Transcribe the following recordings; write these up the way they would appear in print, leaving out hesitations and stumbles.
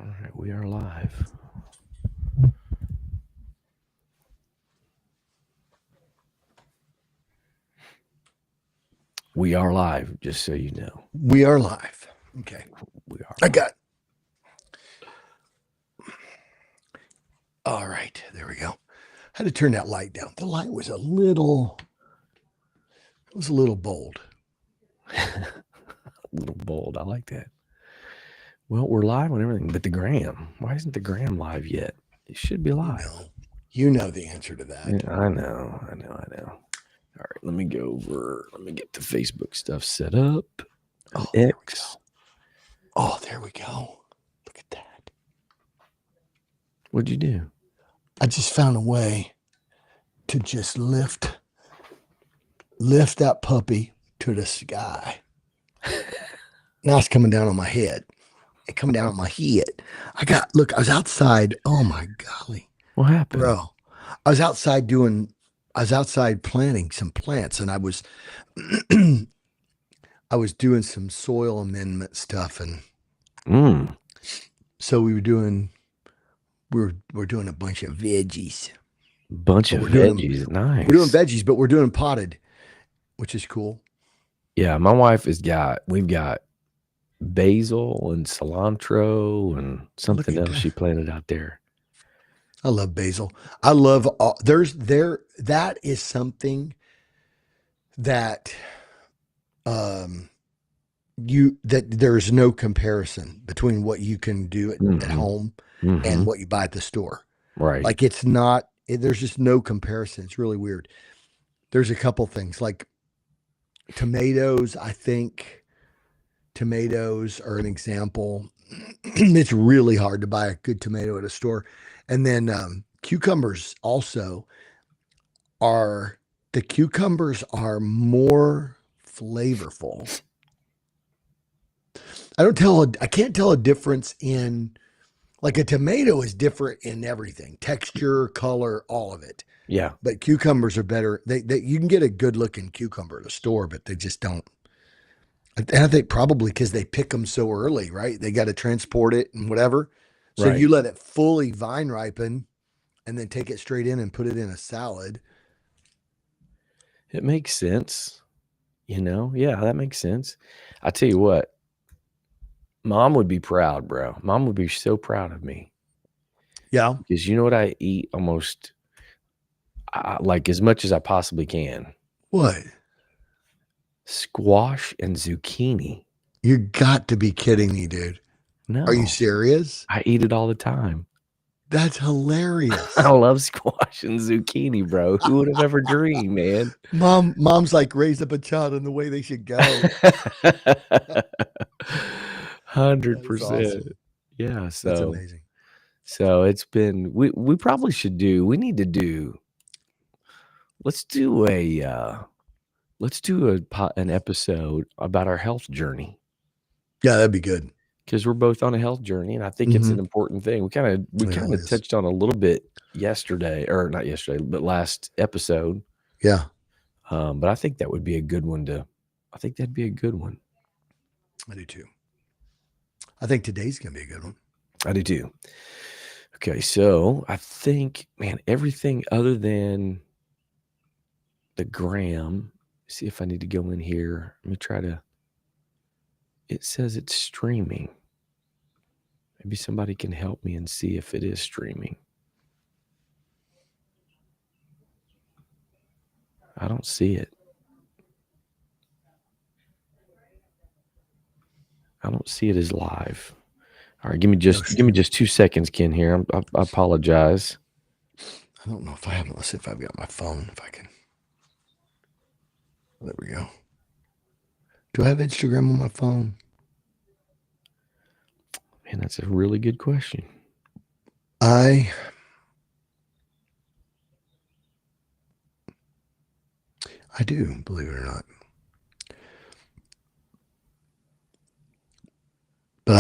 All right, we are live. We are live, just so you know. We are live. Okay. We are I live. got. All right. There we go. Had to turn that light down. The light was a little bold. A little bold. I like that. Well, we're live on everything, but the gram. Why isn't the gram live yet? It should be live. You know the answer to that. Yeah, I know. All right, let me go over. Let me get the Facebook stuff set up. Oh, X. there we go. Oh, there we go. Look at that. What'd you do? I just found a way to just lift that puppy to the sky. Now it's coming down on my head. It coming down on my head. I was outside. Oh my golly. What happened? Bro, I was outside planting some plants, and I was doing some soil amendment stuff, and so we're doing a bunch of veggies. Nice. We're doing veggies, but we're doing potted, which is cool. Yeah, my wife we've got basil and cilantro and something else she planted out there. I love basil. I love that is something that there's no comparison between what you can do at home and what you buy at the store. Right. Like there's just no comparison. It's really weird. There's a couple things like tomatoes. I think tomatoes are an example. It's really hard to buy a good tomato at a store. And then cucumbers also are more flavorful. I can't tell a difference in, like, a tomato is different in everything, texture, color, all of it. Yeah. But cucumbers are better. You can get a good looking cucumber at a store, but they just don't. And I think probably because they pick them so early, right? They got to transport it and whatever. So Right. you let it fully vine ripen and then take it straight in and put it in a salad. It makes sense. Yeah, that makes sense. I tell you what, Mom would be proud, bro. Mom would be so proud of me. Yeah. Because you know what I eat almost like as much as I possibly can? What? Squash and zucchini. You got to be kidding me, dude. No. Are you serious? I eat it all the time. That's hilarious. I love squash and zucchini, bro. Who would have ever dreamed, man? Mom's like raised up a child in the way they should go. 100%. Awesome. Yeah. So that's amazing. So it's been, we probably should let's do an episode about our health journey. Yeah, that'd be good. Because we're both on a health journey, and I think it's an important thing. We kind of touched on a little bit not yesterday, but last episode. Yeah. But I think that would be a good one I think that'd be a good one. I do too. I think today's going to be a good one. I do too. Okay, so I think, man, everything other than the gram, see if I need to go in here. Let me try to, it says it's streaming. Maybe somebody can help me and see if it is streaming. I don't see it. I don't see it as live. All right, give me just 2 seconds, Ken. Here, I apologize. I don't know if I haven't. Let's see if I've got my phone. If I can. There we go. Do I have Instagram on my phone? Man, that's a really good question. I do, believe it or not. But I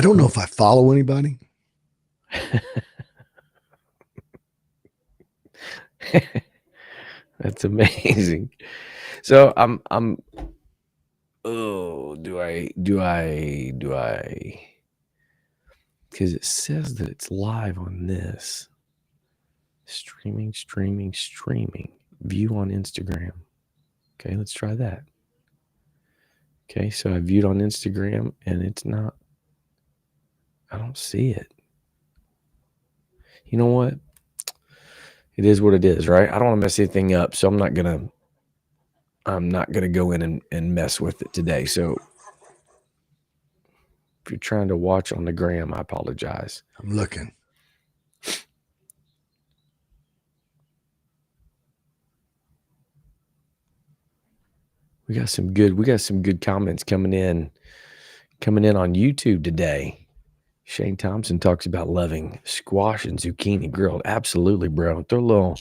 don't know if I follow anybody. That's amazing. So do I because it says that it's live on this. Streaming. View on Instagram. Okay, let's try that. Okay, so I viewed on Instagram and it's not, I don't see it. You know what? It is what it is, right? I don't want to mess anything up, so I'm not gonna go in and mess with it today. So if you're trying to watch on the gram, I apologize. I'm looking. We got some good comments coming in on YouTube today. Shane Thompson talks about loving squash and zucchini grilled. Absolutely, bro. Throw a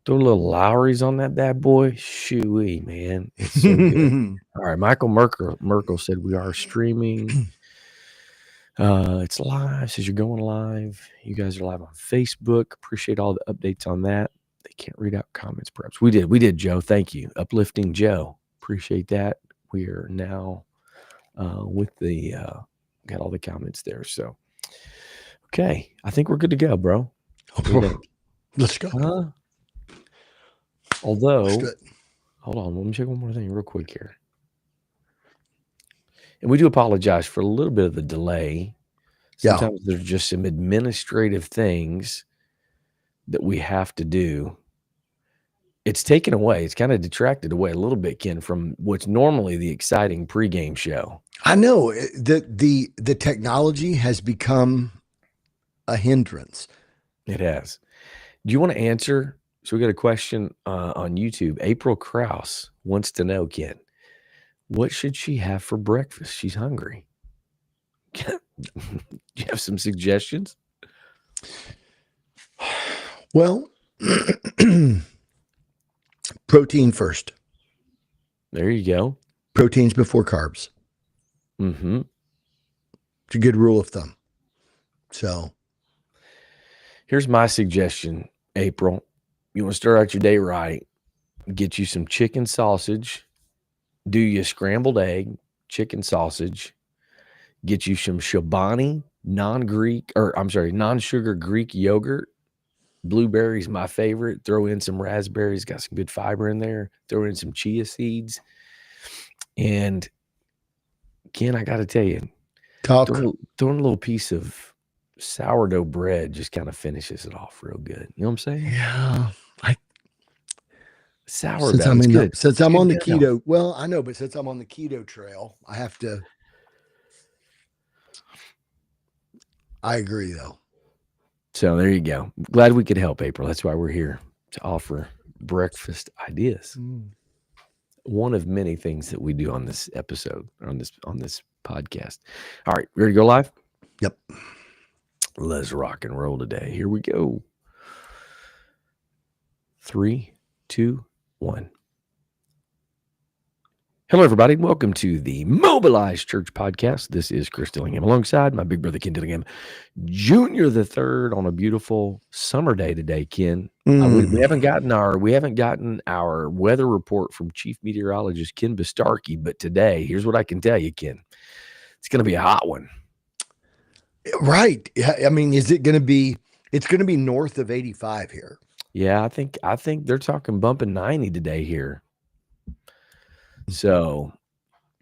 little Lowry's on that bad boy. Shoo-wee, man. It's so good. All right. Michael Merkel said we are streaming. It's live. Says you're going live. You guys are live on Facebook. Appreciate all the updates on that. They can't read out comments, perhaps. We did, Joe. Thank you. Uplifting Joe. Appreciate that. We are now with the got all the comments there. So okay. I think we're good to go, bro. Let's go. Although, hold on, let me check one more thing real quick here. And we do apologize for a little bit of the delay. Sometimes there's just some administrative things that we have to do. It's taken away. It's kind of detracted away a little bit, Ken, from what's normally the exciting pregame show. I know the technology has become a hindrance. It has. Do you want to answer? So we got a question on YouTube. April Krause wants to know, Ken, what should she have for breakfast? She's hungry. Do you have some suggestions? Well, protein first. There you go. Proteins before carbs. Mm-hmm. It's a good rule of thumb. So here's my suggestion, April. You want to start out your day right. Get you some chicken sausage. Do you a scrambled egg, chicken sausage. Get you some Chobani non-sugar Greek yogurt. Blueberries, my favorite. Throw in some raspberries, got some good fiber in there. Throw in some chia seeds. And Ken, I got to tell you, throwing a little piece of sourdough bread just kind of finishes it off real good. You know what I'm saying? Yeah. Sourdough. Since I'm on the keto, well, I know, but since I'm on the keto trail, I have to. I agree, though. So there you go. Glad we could help, April. That's why we're here, to offer breakfast ideas. One of many things that we do on this episode, or on this podcast. All right, ready to go live? Yep. Let's rock and roll today. Here we go. 3, 2, 1. Hello, everybody. Welcome to the Mobilized Church Podcast. This is Chris Dillingham alongside my big brother, Ken Dillingham, Jr. the Third, on a beautiful summer day today, Ken. We haven't gotten our weather report from Chief Meteorologist Ken Bistarkey, but today, here's what I can tell you, Ken. It's going to be a hot one. Right. I mean, it's going to be north of 85 here. Yeah, I think they're talking bumping 90 today here. So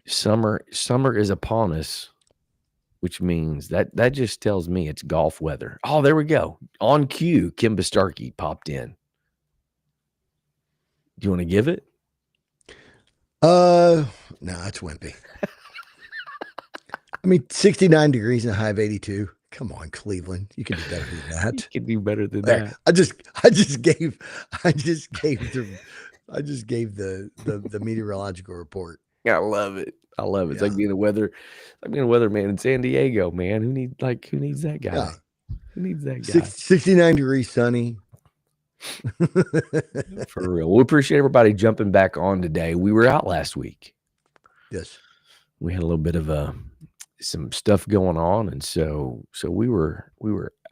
summer is upon us, which means that just tells me it's golf weather. Oh, there we go. On cue, Kim Bistarkey popped in. Do you want to give it? No, it's wimpy. I mean, 69 degrees and a high of 82. Come on, Cleveland. You can do better than that. You can do better than that. I just gave the meteorological report. I love it. It's like being a weatherman in San Diego, man. Who needs that guy? Yeah. Who needs that guy? 69 degrees sunny. For real. We appreciate everybody jumping back on today. We were out last week. Yes. We had a little bit of some stuff going on, and so we were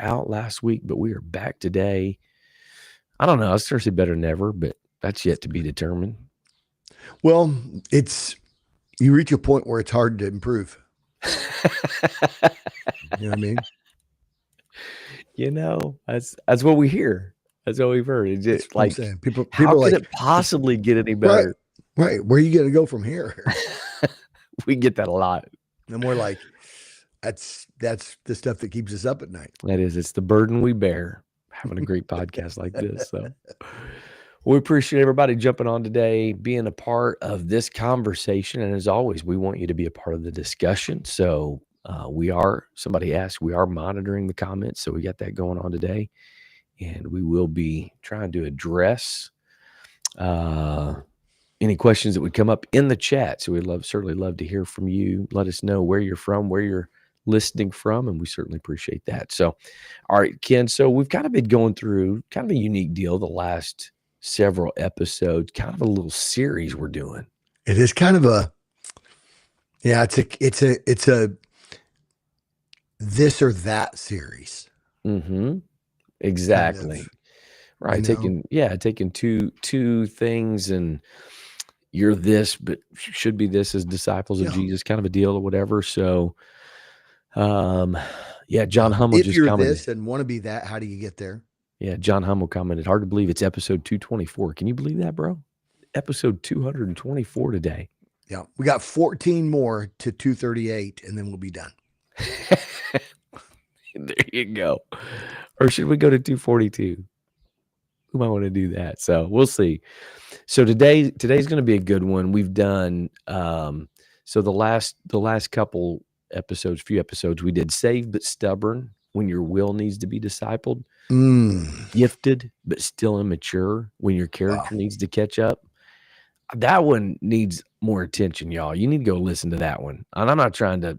out last week, but we are back today. I don't know. It's certainly better than ever, but that's yet to be determined. Well, you reach a point where it's hard to improve. You know what I mean? That's what we hear. That's what we've heard. It's That's what I'm like, saying. People how are could like, it possibly get any right, better? right. Where are you going to go from here? We get that a lot. And we're like, that's the stuff that keeps us up at night. That is, it's the burden we bear having a great podcast like this. So we appreciate everybody jumping on today, being a part of this conversation. And as always, we want you to be a part of the discussion. So somebody asked, we are monitoring the comments. So we got that going on today. And we will be trying to address any questions that would come up in the chat. So we'd certainly love to hear from you. Let us know where you're from, where you're listening from, and we certainly appreciate that. So, all right, Ken, so we've kind of been going through kind of a unique deal the last several episodes, kind of a little series we're doing. It is kind of it's a this or that series. Mm-hmm. Exactly. Kind of, Right. Taking two things, and you're this, but should be this as disciples of Jesus, kind of a deal or whatever. So, John Hummel if just you're commented. this and want to be that, how do you get there? Yeah, John Hummel commented, hard to believe it's episode 224. Can you believe that, bro? Episode 224 today. Yeah, we got 14 more to 238, and then we'll be done. There you go. Or should we go to 242? We might want to do that. So we'll see. So today's going to be a good one. We've done so the last couple episodes, few episodes, we did saved but stubborn, when your will needs to be discipled. Gifted but still immature, when your character needs to catch up. That one needs more attention, y'all. You need to go listen to that one. And I'm not trying to,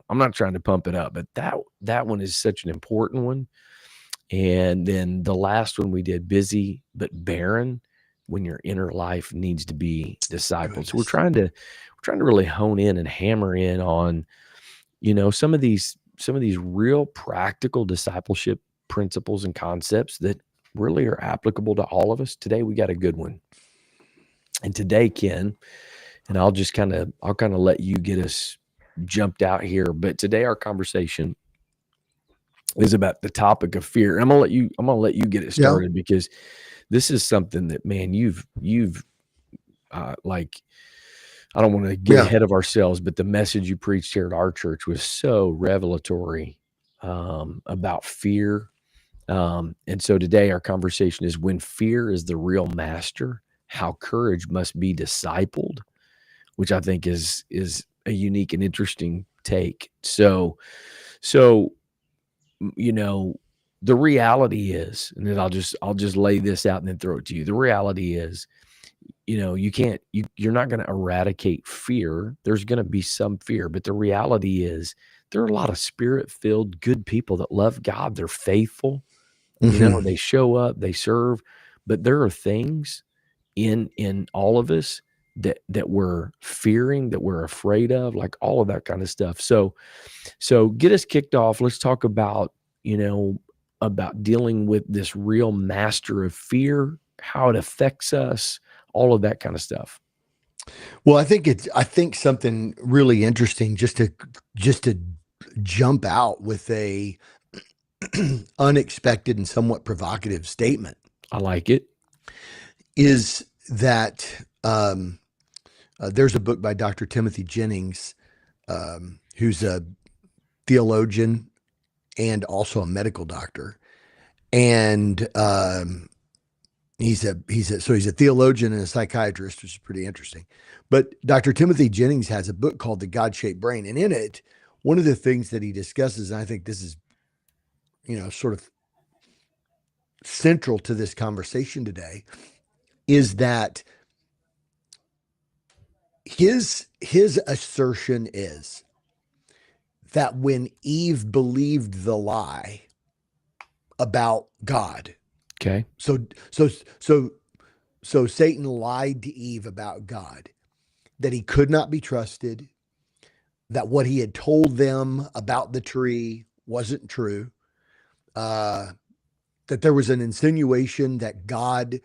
I'm not trying to pump it up, but that one is such an important one. And then the last one we did, busy but barren, when your inner life needs to be discipled. So we're trying to really hone in and hammer in on, some of these real practical discipleship principles and concepts that really are applicable to all of us. Today we got a good one. And today, Ken, and I'll kind of let you get us jumped out here, but today our conversation is about the topic of fear. And I'm gonna let you get it started, because this is something that, man, you've like, I don't want to get ahead of ourselves, but the message you preached here at our church was so revelatory about fear. And so today our conversation is, when fear is the real master, how courage must be discipled, which I think is a unique and interesting take. So, the reality is, and then I'll just lay this out and then throw it to you. The reality is, you're not going to eradicate fear. There's going to be some fear, but the reality is there are a lot of spirit-filled, good people that love God. They're faithful, they show up, they serve, but there are things in all of us that we're fearing, that we're afraid of, like all of that kind of stuff. So get us kicked off. Let's talk about, about dealing with this real master of fear, how it affects us, all of that kind of stuff. Well, I think something really interesting, just to jump out with a unexpected and somewhat provocative statement. I like it. Is that there's a book by Dr. Timothy Jennings, who's a theologian and also a medical doctor, and he's a theologian and a psychiatrist, which is pretty interesting. But Dr. Timothy Jennings has a book called The God-Shaped Brain, and in it, one of the things that he discusses, and I think this is, sort of central to this conversation today, is that his assertion is that when Eve believed the lie about God, okay, so Satan lied to Eve about God, that he could not be trusted, that what he had told them about the tree wasn't true, that there was an insinuation that God,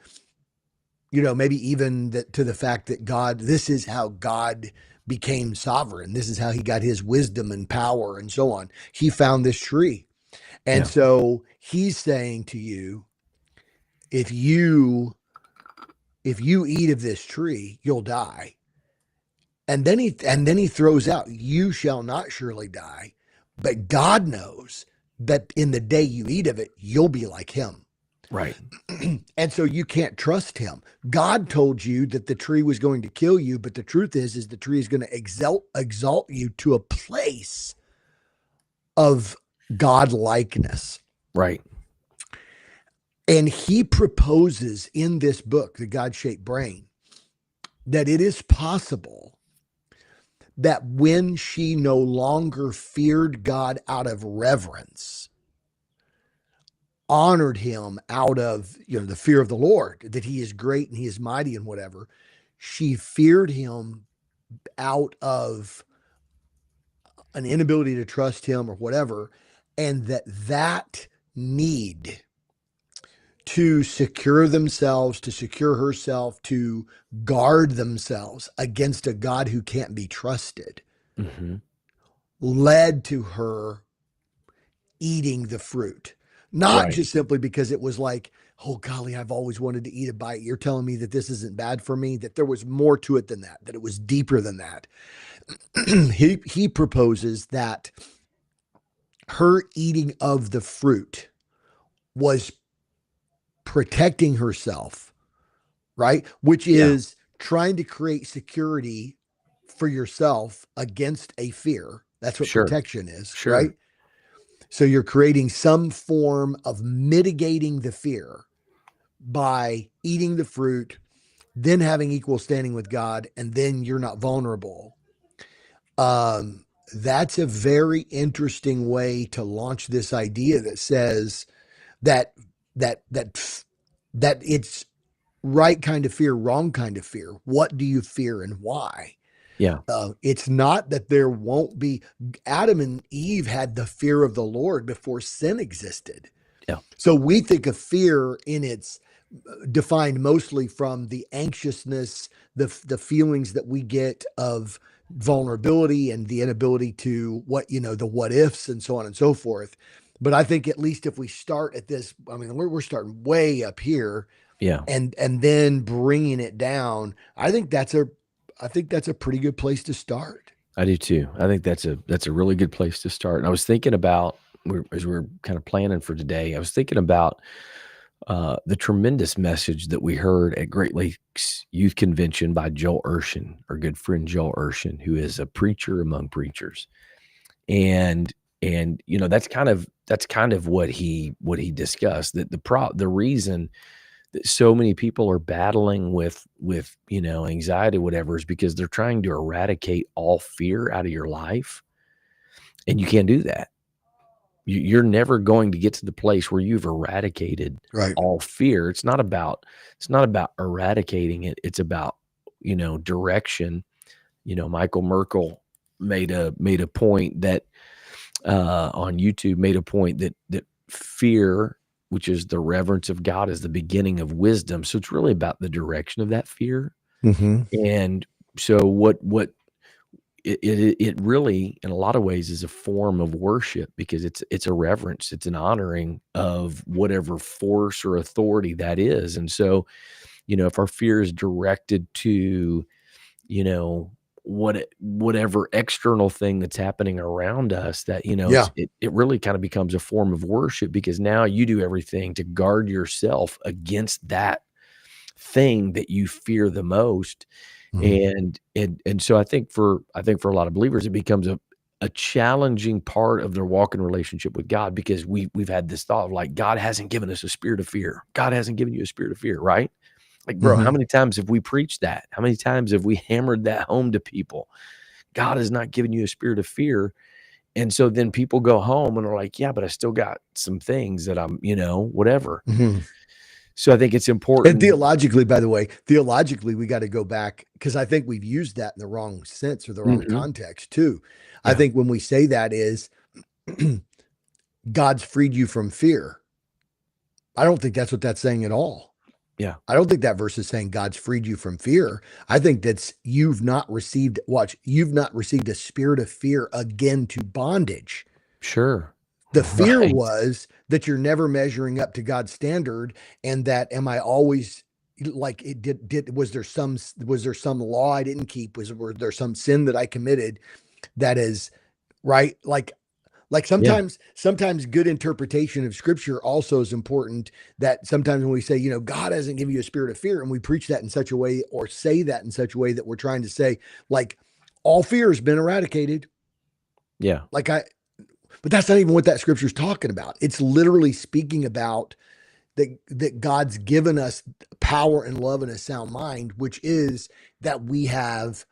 maybe even that, to the fact that God, this is how God became sovereign. This is how he got his wisdom and power and so on. He found this tree And Yeah. so he's saying to you, if you if you eat of this tree, you'll die. And then he throws out, you shall not surely die, but God knows that in the day you eat of it, you'll be like him. Right. And so you can't trust him. God told you that the tree was going to kill you, but the truth is the tree is going to exalt you to a place of God likeness. Right. And he proposes in this book, The God Shaped Brain, that it is possible that when she no longer feared God out of reverence, honored him out of the fear of the Lord, that he is great and he is mighty and whatever, she feared him out of an inability to trust him or whatever, and that need to secure themselves, to secure herself, to guard themselves against a God who can't be trusted Hmm. led to her eating the fruit. Not Right. just simply because it was like, oh, golly, I've always wanted to eat a bite. You're telling me that this isn't bad for me, that there was more to it than that it was deeper than that. He proposes that her eating of the fruit was protecting herself, right? Which Yeah. is trying to create security for yourself against a fear. That's what Sure. protection is, Sure. right? So you're creating some form of mitigating the fear by eating the fruit, then having equal standing with God, and then you're not vulnerable. That's a very interesting way to launch this idea that says that that that it's right kind of fear, wrong kind of fear. What do you fear and why? Yeah. It's not that there won't be. Adam and Eve had the fear of the Lord before sin existed. Yeah. So we think of fear in its defined mostly from the anxiousness, the feelings that we get of vulnerability and the inability to the what ifs and so on and so forth. But I think at least if we start at this, I mean, we're starting way up here Yeah. and then bringing it down. I think that's a pretty good place to start. I do too. I think that's a really good place to start. And I was thinking about as we're kind of planning for today. I was thinking about the tremendous message that we heard at Great Lakes Youth Convention by Joel Urshan, our good friend Joel Urshan, who is a preacher among preachers, and that's kind of what he discussed, that the reason that so many people are battling with anxiety, whatever, is because they're trying to eradicate all fear out of your life, and you can't do that. You're never going to get to the place where you've eradicated Right. all fear. It's not about eradicating it. It's about, direction. Michael Merkel made a point that on YouTube made a point that fear, which is the reverence of God, is the beginning of wisdom. So it's really about the direction of that fear. Mm-hmm. And so what it really, in a lot of ways, is a form of worship, because it's a reverence, it's an honoring of whatever force or authority that is. And so, if our fear is directed to, you know, whatever external thing that's happening around us, that, Yeah. it really kind of becomes a form of worship, because now you do everything to guard yourself against that thing that you fear the most. Mm-hmm. And so I think for a lot of believers, it becomes a challenging part of their walk in relationship with God, because we've had this thought of, like, God hasn't given us a spirit of fear. God hasn't given you a spirit of fear, right? Like, bro, how Mm-hmm. many times have we preached that? How many times have we hammered that home to people? God has not given you a spirit of fear. And so then people go home and are like, yeah, but I still got some things that I'm, whatever. Mm-hmm. So I think it's And important. theologically, by the way, theologically, we got to go back because I think we've used that in the wrong sense or the wrong Mhm. context too. I Yeah, think when we say that is God's freed you from fear. I don't think that's what that's saying at all. yeah, I don't think that verse is saying God's freed you from fear. I think that's you've not received a spirit of fear again to bondage. sure. The fear Right. was that you're never measuring up to God's standard, and that am I always like it did was there some law I didn't keep? Was there some sin that I committed that is right? Like Yeah. sometimes good interpretation of scripture also is important. That sometimes when we say, God hasn't given you a spirit of fear, and we preach that in such a way or say that in such a way that we're trying to say, like, all fear has been eradicated. Yeah. Like but that's not even what that scripture is talking about. It's literally speaking about that God's given us power and love and a sound mind, which is that we have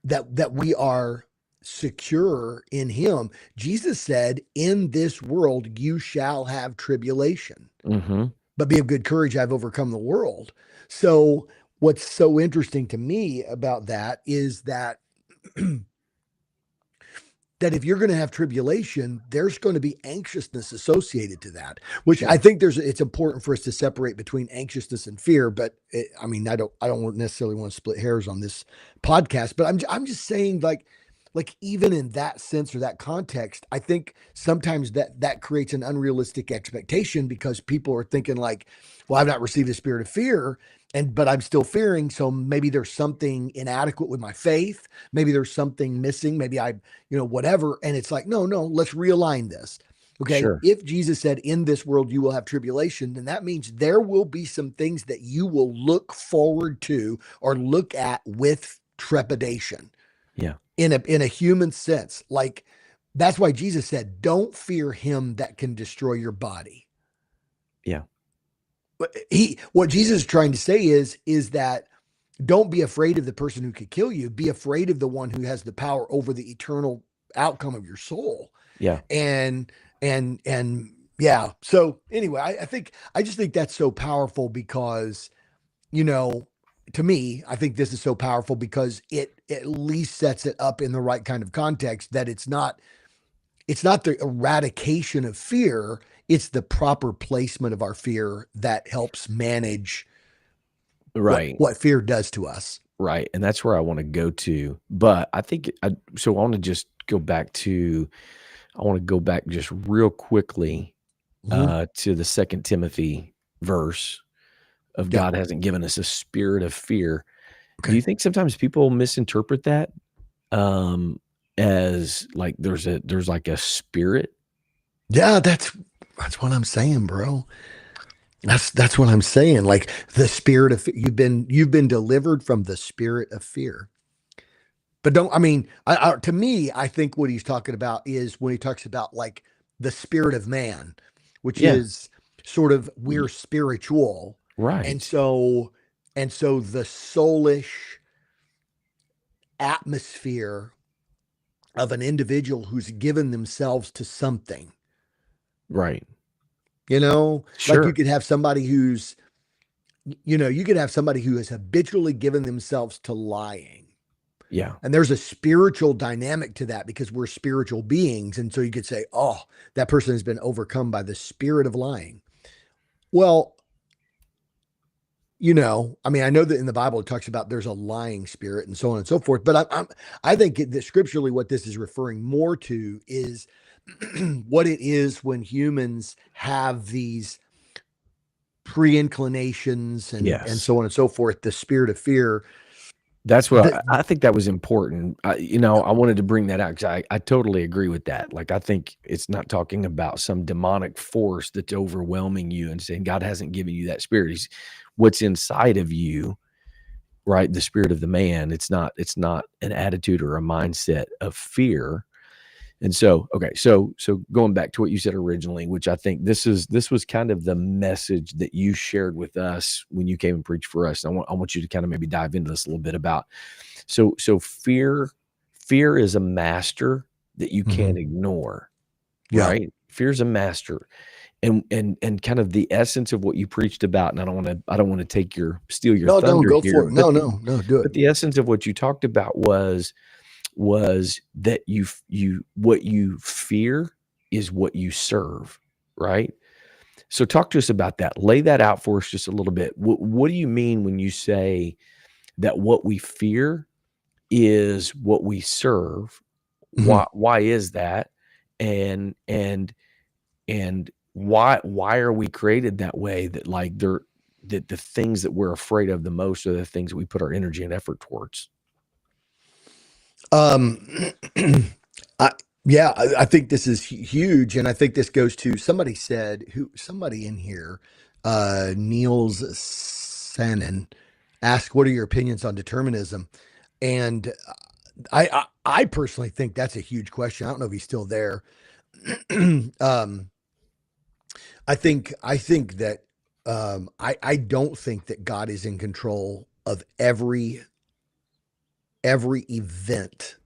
that we are secure in him. Jesus said, in this world you shall have tribulation, Mhm. but be of good courage, I've overcome the world. So what's so interesting to me about that is that that if you're going to have tribulation, there's going to be anxiousness associated to that, which I Sure. think it's important for us to separate between anxiousness and fear. But I mean, I don't necessarily want to split hairs on this podcast, but I'm just saying, like even in that sense or that context, I think sometimes that creates an unrealistic expectation, because people are thinking like, well, I've not received a spirit of fear, but I'm still fearing. So maybe there's something inadequate with my faith. Maybe there's something missing. Maybe whatever. And it's like, no, let's realign this. Okay. Sure. If Jesus said, in this world you will have tribulation, then that means there will be some things that you will look forward to or look at with trepidation Yeah. in a human sense. Like that's why Jesus said, don't fear him that can destroy your body. Yeah. What Jesus is trying to say is that don't be afraid of the person who could kill you. Be afraid of the one who has the power over the eternal outcome of your soul. Yeah. And yeah. So anyway, I just think that's so powerful because, you know, to me, I think this is so powerful because it at least sets it up in the right kind of context, that it's not the eradication of fear, it's the proper placement of our fear that helps manage Right. what fear does to us. Right. And that's where I want to go to. But I think so I want to just go back to I want to go back just real quickly Mhm. to the Second Timothy verse of Yeah. God hasn't given us a spirit of fear. Do Okay. you think sometimes people misinterpret that um as like there's like a spirit? Yeah, that's what I'm saying, bro. That's what I'm saying. Like the spirit of you've been delivered from the spirit of fear. But don't I mean to me, I think what he's talking about is when he talks about like the spirit of man, which Yeah. is sort of we're Y- spiritual, and Right. so the soulish atmosphere of an individual who's given themselves to something. Right. Like Sure. you could have somebody who has habitually given themselves to lying. Yeah. And there's a spiritual dynamic to that because we're spiritual beings. And so you could say, oh, that person has been overcome by the spirit of lying. Well, I mean, I know that in the Bible it talks about there's a lying spirit and so on and so forth. But I think that scripturally what this is referring more to is what it is when humans have these pre-inclinations and Yes. so on and so forth, the spirit of fear. That's what That I think that was important. I wanted to bring that out 'cause I totally agree with that. Like, I think it's not talking about some demonic force that's overwhelming you and saying God hasn't given you that spirit. He's what's inside of you, right? The spirit of the man. It's not an attitude or a mindset of fear. And so, okay, so going back to what you said originally, which I think this was kind of the message that you shared with us when you came and preached for us. I want you to kind of maybe dive into this a little bit about so fear is a master that you can't Mhm. ignore, Yeah. right? Fear is a master. And kind of the essence of what you preached about, and I don't want to take your steal your No, don't thunder go here, for it. No, no, no, do it. but the essence of what you talked about was that what you fear is what you serve, right? So talk to us about that. Lay that out for us just a little bit. What do you mean when you say that what we fear is what we serve? Mhm. Why is that? And And why are we created that way, that like that the things that we're afraid of the most are the things that we put our energy and effort towards? Um, I, yeah, I think this is huge, and I think this goes to somebody in here, Niels Sanin, asked, "What are your opinions on determinism?" And I personally think that's a huge question. I don't know if he's still there. um, I think that I don't think that God is in control of every event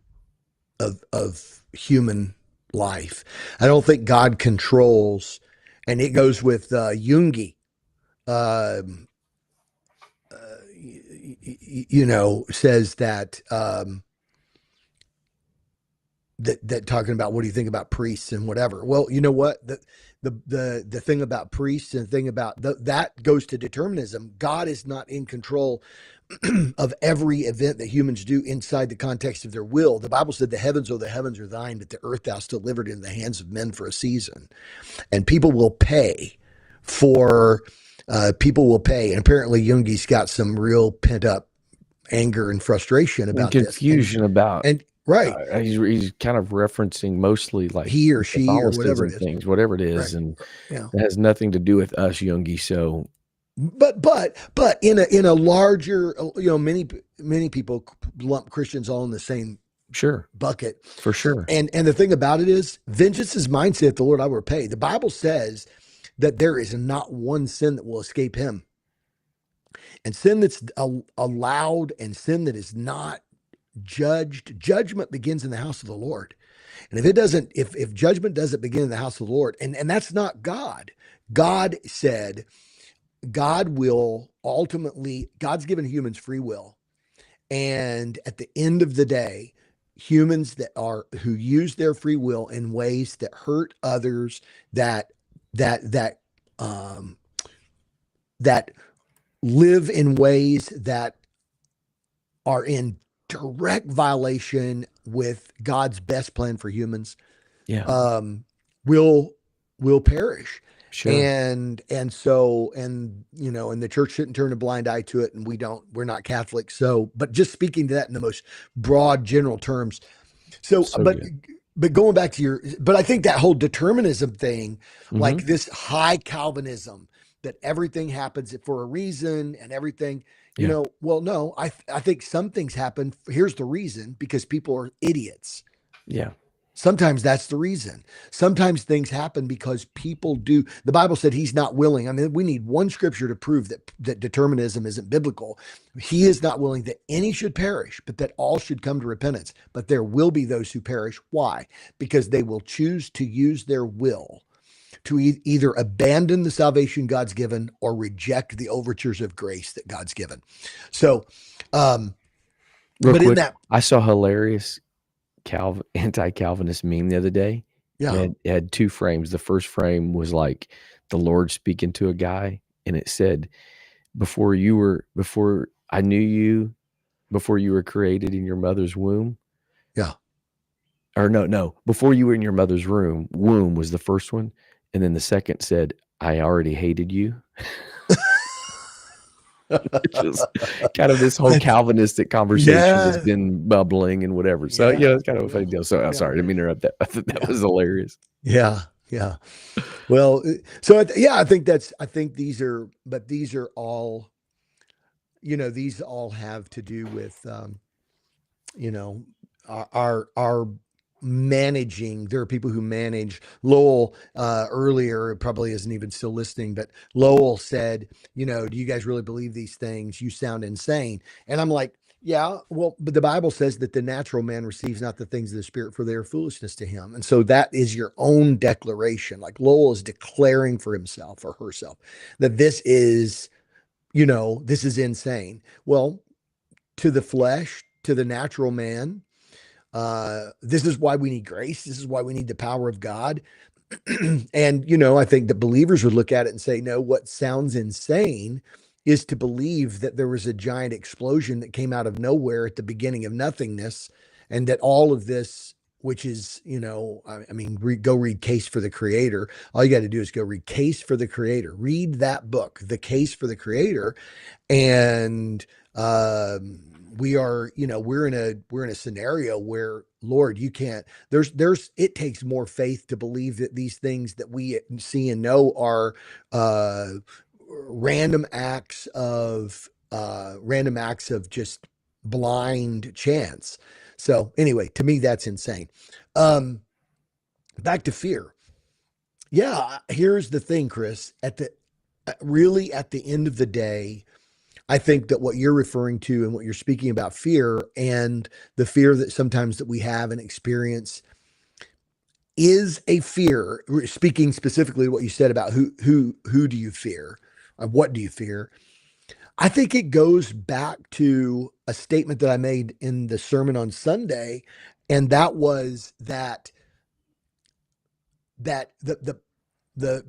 of human life. I don't think God controls, and it goes with Jungi. Um, says that that talking about what do you think about priests and whatever. Well, you know what, the thing about priests and the thing about that goes to determinism. God is not in control of every event that humans do inside the context of their will. The Bible said the heavens are thine, but the earth thou hast delivered in the hands of men for a season. And people will pay. And apparently Jungi's got some real pent up anger and frustration And about this. confusion about, And right, he's kind of referencing mostly like he or she or whatever it Catholicism is. things, whatever it Right. is, and Yeah. it has nothing to do with us, Jungi. So But in a larger, many people lump Christians all in the same sure, bucket. for sure, And the thing about it is, vengeance is mine, saith the Lord, I will repay. The Bible says that there is not one sin that will escape him. And sin that's allowed and sin that is not judged, judgment begins in the house of the Lord. And if judgment doesn't begin in the house of the Lord, and that's not God. God said, God's given humans free will. And at the end of the day, humans who use their free will in ways that hurt others, that that um, that live in ways that are in direct violation with God's best plan for humans, yeah, um, will will perish. sure, And the church shouldn't turn a blind eye to it, and we're not Catholic. So, but just speaking to that in the most broad general terms. So, so good. but going back to but I think that whole determinism thing, Hmm. like this high Calvinism, that everything happens for a reason and everything, Yeah, well, no, I think some things happen. Here's the reason: because people are idiots. yeah, Sometimes that's the reason. Sometimes things happen because people do. The Bible said he's not willing. I mean, we need one scripture to prove that determinism isn't biblical. He is not willing that any should perish, but that all should come to repentance. But there will be those who perish. Why? Because they will choose to use their will to either abandon the salvation God's given or reject the overtures of grace that God's given. So, um, real but in quick, that, I saw a hilarious anti-Calvinist meme the other day. yeah, It had two frames. The first frame was like the Lord speaking to a guy, and it said, before I knew you, before you were created in your mother's womb, yeah. or no, before you were in your mother's womb was the first one, and then the second said, I already hated you. Which is kind of this whole That's, Calvinistic conversation that's yeah, been bubbling and whatever. So yeah, yeah, it's kind of a funny yeah, deal. So yeah, sorry, I didn't mean to interrupt that. I thought that yeah, was hilarious. yeah, yeah. Well, so yeah, I think these are all, these all have to do with, you know, our managing. There are people who manage. Lowell, earlier, probably isn't even still listening, but Lowell said, do you guys really believe these things? You sound insane. And I'm like, yeah, well, but the Bible says that the natural man receives not the things of the spirit, for they are foolishness to him. And so that is your own declaration. Like Lowell is declaring for himself or herself that this is insane. Well, to the flesh, to the natural man, this is why we need grace. This is why we need the power of God. And, I think that believers would look at it and say, no, what sounds insane is to believe that there was a giant explosion that came out of nowhere at the beginning of nothingness, and that all of this. which is, I mean, go read Case for the Creator. All you got to do is go read Case for the Creator. Read that book, The Case for the Creator, and we are, we're in a scenario where, Lord, you can't. There's it takes more faith to believe that these things that we see and know are uh, random acts of just blind chance. So anyway, to me, that's insane. Um, Back to fear. Yeah, here's the thing, Chris. At the end of the day, I think that what you're referring to and what you're speaking about, fear and the fear that sometimes that we have and experience, is a fear. Speaking specifically to what you said about who do you fear, what do you fear? I think it goes back to a statement that I made in the sermon on Sunday, and that was that the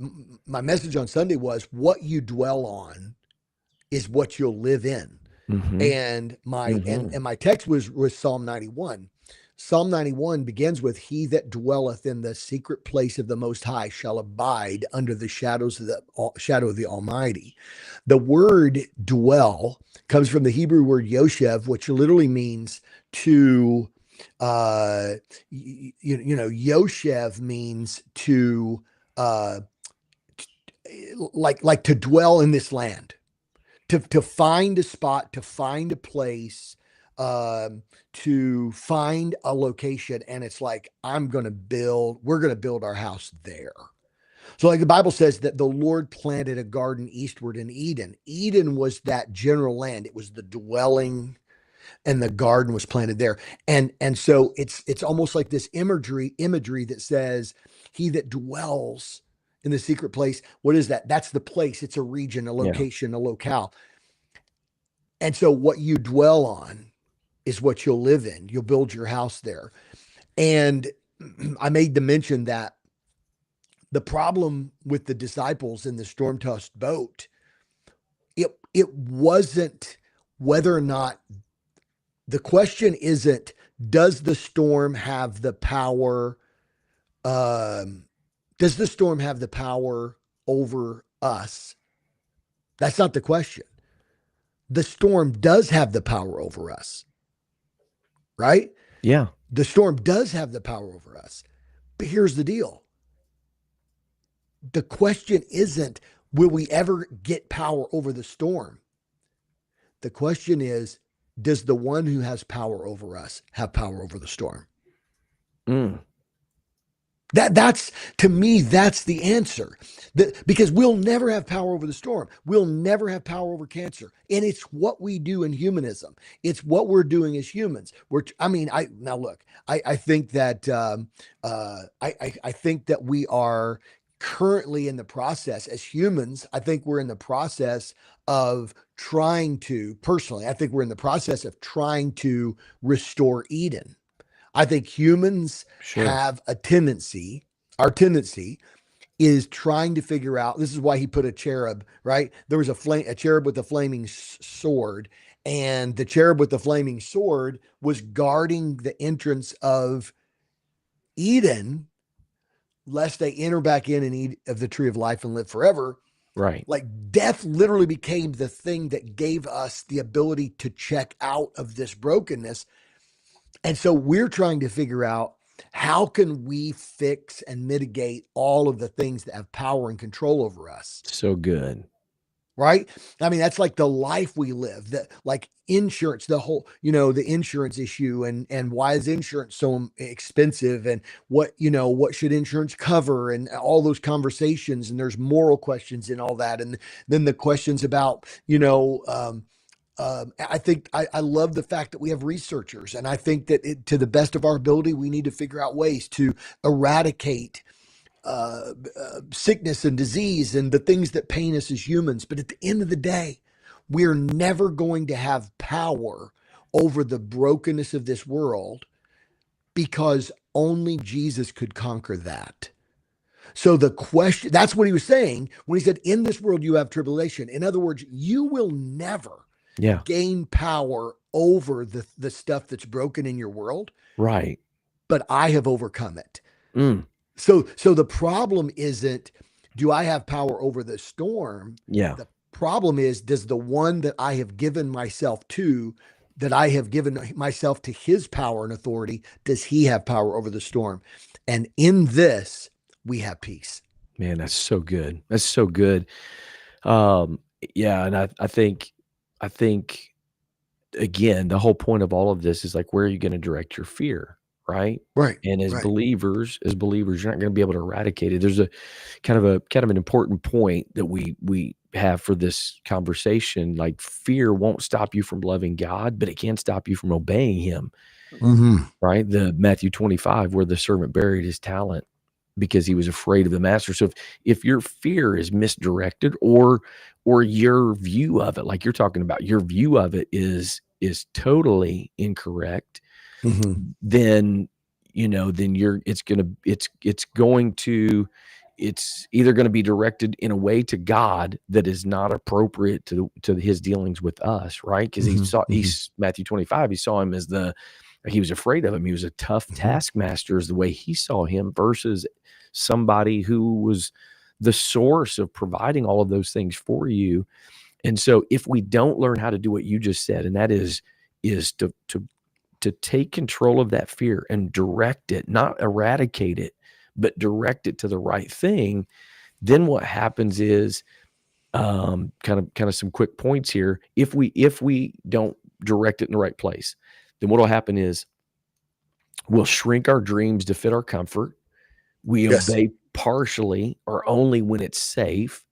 my message on Sunday was, what you dwell on is what you'll live in. Mhm. And my and Mhm. and my text was Psalm 91. Psalm 91 begins with, he that dwelleth in the secret place of the Most High shall abide under the shadow of the Almighty. The word dwell comes from the Hebrew word yoshev, which literally means to uh yoshev means to uh like to dwell in this land, to find a spot, to find a place, to find a location, and it's like, we're gonna build our house there. So, like the Bible says, that the Lord planted a garden eastward in Eden. Eden was that general land; it was the dwelling, and the garden was planted there. And so it's almost like this imagery that says, he that dwells in the secret place. What is that? That's the place. It's a region, a Yeah. location, a locale. And so what you dwell on is what you'll live in. You'll build your house there. And I made the mention that the problem with the disciples in the storm tossed boat, it wasn't whether or not, the question isn't, does the storm have the power? Um, does the storm have the power over us? That's not the question. The storm does have the power over us, right? Yeah. The storm does have the power over us. But here's the deal, the question isn't, will we ever get power over the storm? The question is, does the one who has power over us have power over the storm? Mm. That's, to me, that's the answer. Because we'll never have power over the storm. We'll never have power over cancer. And it's what we do in humanism. It's what we're doing as humans. Now look, I think that I think that we are currently in the process as humans. I think we're in the process of I think we're in the process of trying to restore Eden. I think humans Sure. have our tendency is trying to figure out. This is why he put a cherub, right? There was a cherub with a flaming sword, and the cherub with the flaming sword was guarding the entrance of Eden, lest they enter back in and eat of the tree of life and live forever. Right. Like, death literally became the thing that gave us the ability to check out of this brokenness. And so we're trying to figure out, how can we fix and mitigate all of the things that have power and control over us, So good. right? I mean, that's like the life we live, that like insurance, the whole, the insurance issue, and why is insurance so expensive, and what should insurance cover, and all those conversations, and there's moral questions in all that. And then the questions about, I think I love the fact that we have researchers, and I think that to the best of our ability, we need to figure out ways to eradicate sickness and disease and the things that pain us as humans. But at the end of the day, we're never going to have power over the brokenness of this world, because only Jesus could conquer that. So the question, that's what he was saying when he said, in this world you have tribulation. In other words, you will never Yeah. gain power over the stuff that's broken in your world. Right. but I have overcome it. Mm, So the problem isn't, do I have power over the storm? yeah. The problem is, does the one that I have given myself to, that I have given myself to his power and authority, does he have power over the storm? And in this, we have peace. Man, that's so good. That's so good. Um, yeah, and I think again, the whole point of all of this is like, where are you going to direct your fear, right? Right, And right. as believers, you're not going to be able to eradicate it. There's a kind of an important point that we have for this conversation. Like, fear won't stop you from loving God, but it can stop you from obeying Him, Hmm. right? The Matthew 25, where the servant buried his talent because he was afraid of the master. So if your fear is misdirected, or your view of it, like you're talking about, your view of it is totally incorrect, Hmm. then then you're it's either going to be directed in a way to God that is not appropriate to his dealings with us, right? Because Hmm. Hmm. he's Matthew 25, he saw him as he was afraid of him. He was a tough Hmm. taskmaster, is the way he saw him, versus somebody who was the source of providing all of those things for you. And so if we don't learn how to do what you just said, and that is to take control of that fear and direct it, not eradicate it, but direct it to the right thing, then what happens is, kind of some quick points here. If we don't direct it in the right place, then what will happen is we'll shrink our dreams to fit our comfort. We Yes. obey partially or only when it's safe.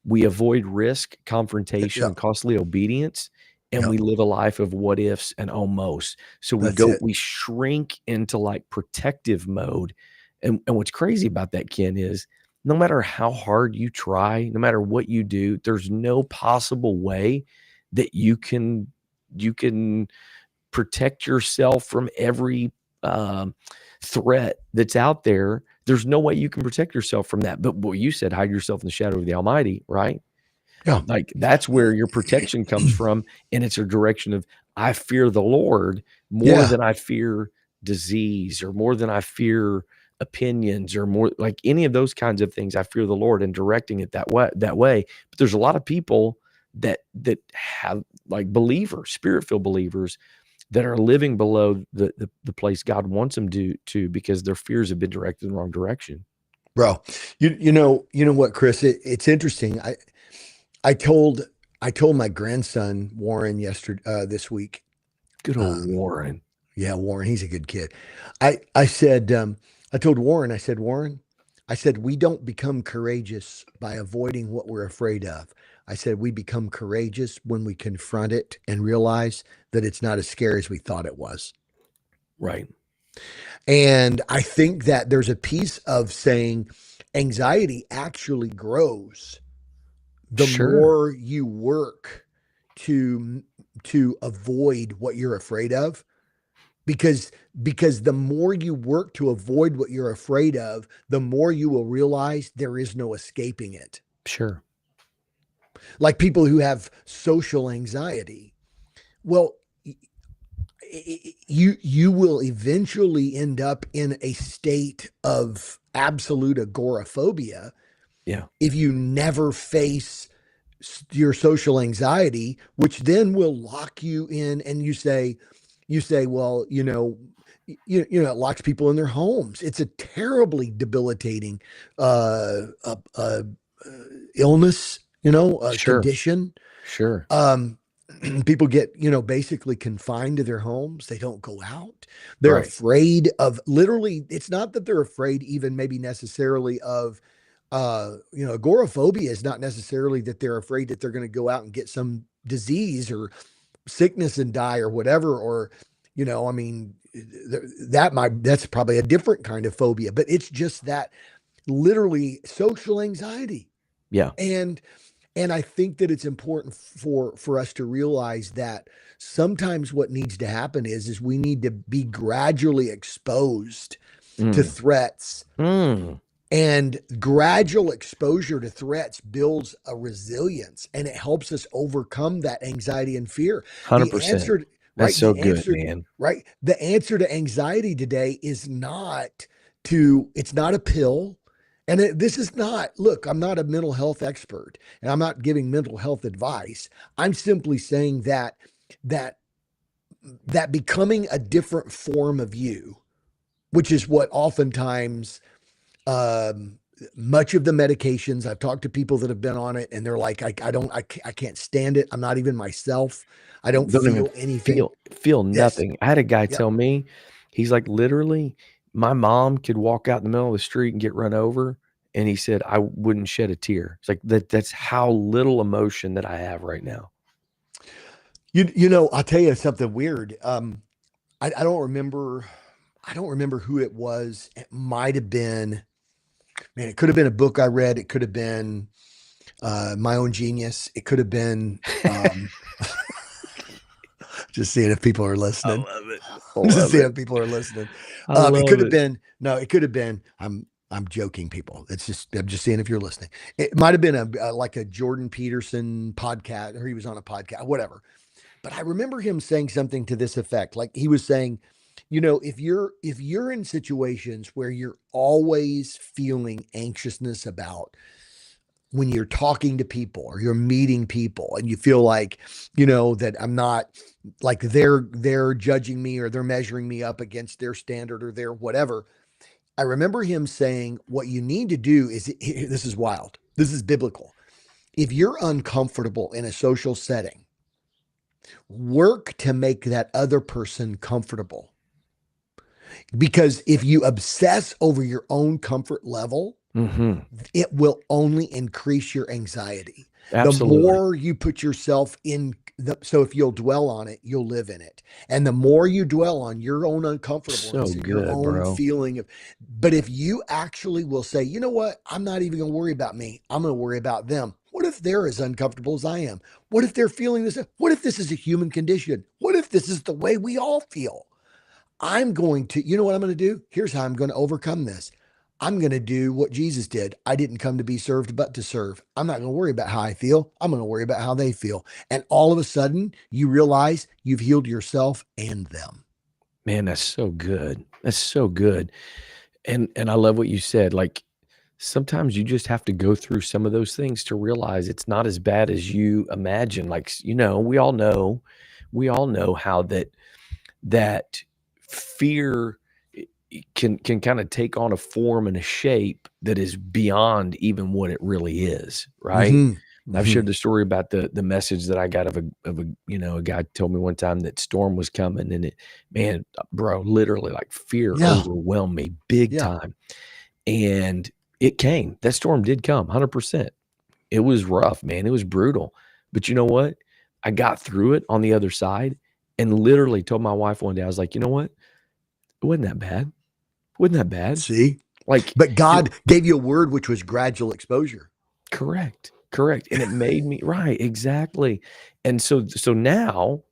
We avoid risk, confrontation, Yep. and costly obedience, and we Yep. live a life of what ifs and almost. So That's it. we shrink into like protective mode. And what's crazy about that, Ken, is no matter how hard you try, no matter what you do, there's no possible way that you can protect yourself from every um, threat that's out there. There's no way you can protect yourself from that. But what you said, hide yourself in the shadow of the Almighty, right? Yeah. Like, that's where your protection comes from. And it's a direction of, I fear the Lord more Yeah. than I fear disease, or more than I fear opinions, or more like any of those kinds of things. I fear the Lord, and directing it that way. But there's a lot of people that have, like, believers, spirit-filled believers, that are living below the place God wants them to because their fears have been directed in the wrong direction. Bro, you know what, Chris? It's interesting. I told my grandson Warren yesterday, this week. Good old Um, Warren. yeah, Warren, he's a good kid. I said, I told Warren, I said, Warren, I said, we don't become courageous by avoiding what we're afraid of. I said, we become courageous when we confront it and realize that it's not as scary as we thought it was. Right. And I think that there's a piece of saying anxiety actually grows the Sure. more you work to to avoid what you're afraid of, because the more you work to avoid what you're afraid of, the more you will realize there is no escaping it. Sure. Like people who have social anxiety, well, you will eventually end up in a state of absolute agoraphobia Yeah. if you never face your social anxiety, which then will lock you in. And you say, well, it locks people in their homes. It's a terribly debilitating uh, uh, uh, illness, Sure. condition. Sure. Um, People get, basically confined to their homes. They don't go out. They're Right. afraid of, literally, it's not that they're afraid even maybe necessarily of, agoraphobia is not necessarily that they're afraid that they're going to go out and get some disease or sickness and die or whatever, or, I mean, that's probably a different kind of phobia, but it's just that literally social anxiety. Yeah. And I think that it's important for us to realize that sometimes what needs to happen is we need to be gradually exposed to Mm. threats, Mm. and gradual exposure to threats builds a resilience, and it helps us overcome that anxiety and fear. The 100%. answer That's right? so good, man. The answer to anxiety today is not it's not a pill. And this is not, look, I'm not a mental health expert and I'm not giving mental health advice. I'm simply saying that that becoming a different form of you, which is what oftentimes um, much of the medications I've talked to people that have been on it and they're like, I can't stand it. I'm not even myself. I don't Don't even feel anything. feel Yes. nothing. I had a guy Yep. tell me, he's like, literally, my mom could walk out in the middle of the street and get run over, and he said, "I wouldn't shed a tear." It's like that's how little emotion that I have right now. You know, I'll tell you something weird. I don't remember. I don't remember who it was. It might have been, man, it could have been a book I read. It could have been my own genius. It could have been just seeing if people are I listening. love it. I Just love seeing it. if people are listening. I It could love have it. been, no, it could have been, I'm joking, people. I'm just seeing if you're listening. It might have been like a Jordan Peterson podcast, or he was on a podcast, whatever. But I remember him saying something to this effect. Like he was saying, you know, if you're in situations where you're always feeling anxiousness about when you're talking to people or you're meeting people and you feel like, you know, that I'm not, like they're judging me or they're measuring me up against their standard or their whatever. I remember him saying what you need to do is, this is wild. This is biblical. If you're uncomfortable in a social setting, work to make that other person comfortable. Because if you obsess over your own comfort level, Mhm. it will only increase your anxiety. The Absolutely. more you put yourself in so if you'll dwell on it, you'll live in it. And the more you dwell on your own So uncomfortableness and your good, own bro. feeling of, but if you actually will say, you know what, I'm not even going to worry about me, I'm going to worry about them. What if they're as uncomfortable as I am? What if they're feeling this? What if this is a human condition? What if this is the way we all feel? I'm going to, you know what I'm going to do? Here's how I'm going to overcome this. I'm going to do what Jesus did. I didn't come to be served, but to serve. I'm not going to worry about how I feel. I'm going to worry about how they feel. And all of a sudden, you realize you've healed yourself and them. Man, that's so good. That's so good. And I love what you said. Like sometimes you just have to go through some of those things to realize it's not as bad as you imagine. Like, we all know how that fear can kind of take on a form and a shape that is beyond even what it really is, right? Mm-hmm. I've Mm-hmm. shared the story about the message that I got of a a guy told me one time that storm was coming, and man, bro, literally like fear Yeah. overwhelmed me big Yeah. time. And it came. That storm did come 100%. It was rough, man. It was brutal. But you know what? I got through it on the other side and literally told my wife one day, I was like, you know what? It wasn't that bad. It wasn't that bad. See, Like, but it, God gave you a word, which was gradual exposure. correct, correct. And it made me right, exactly. And so now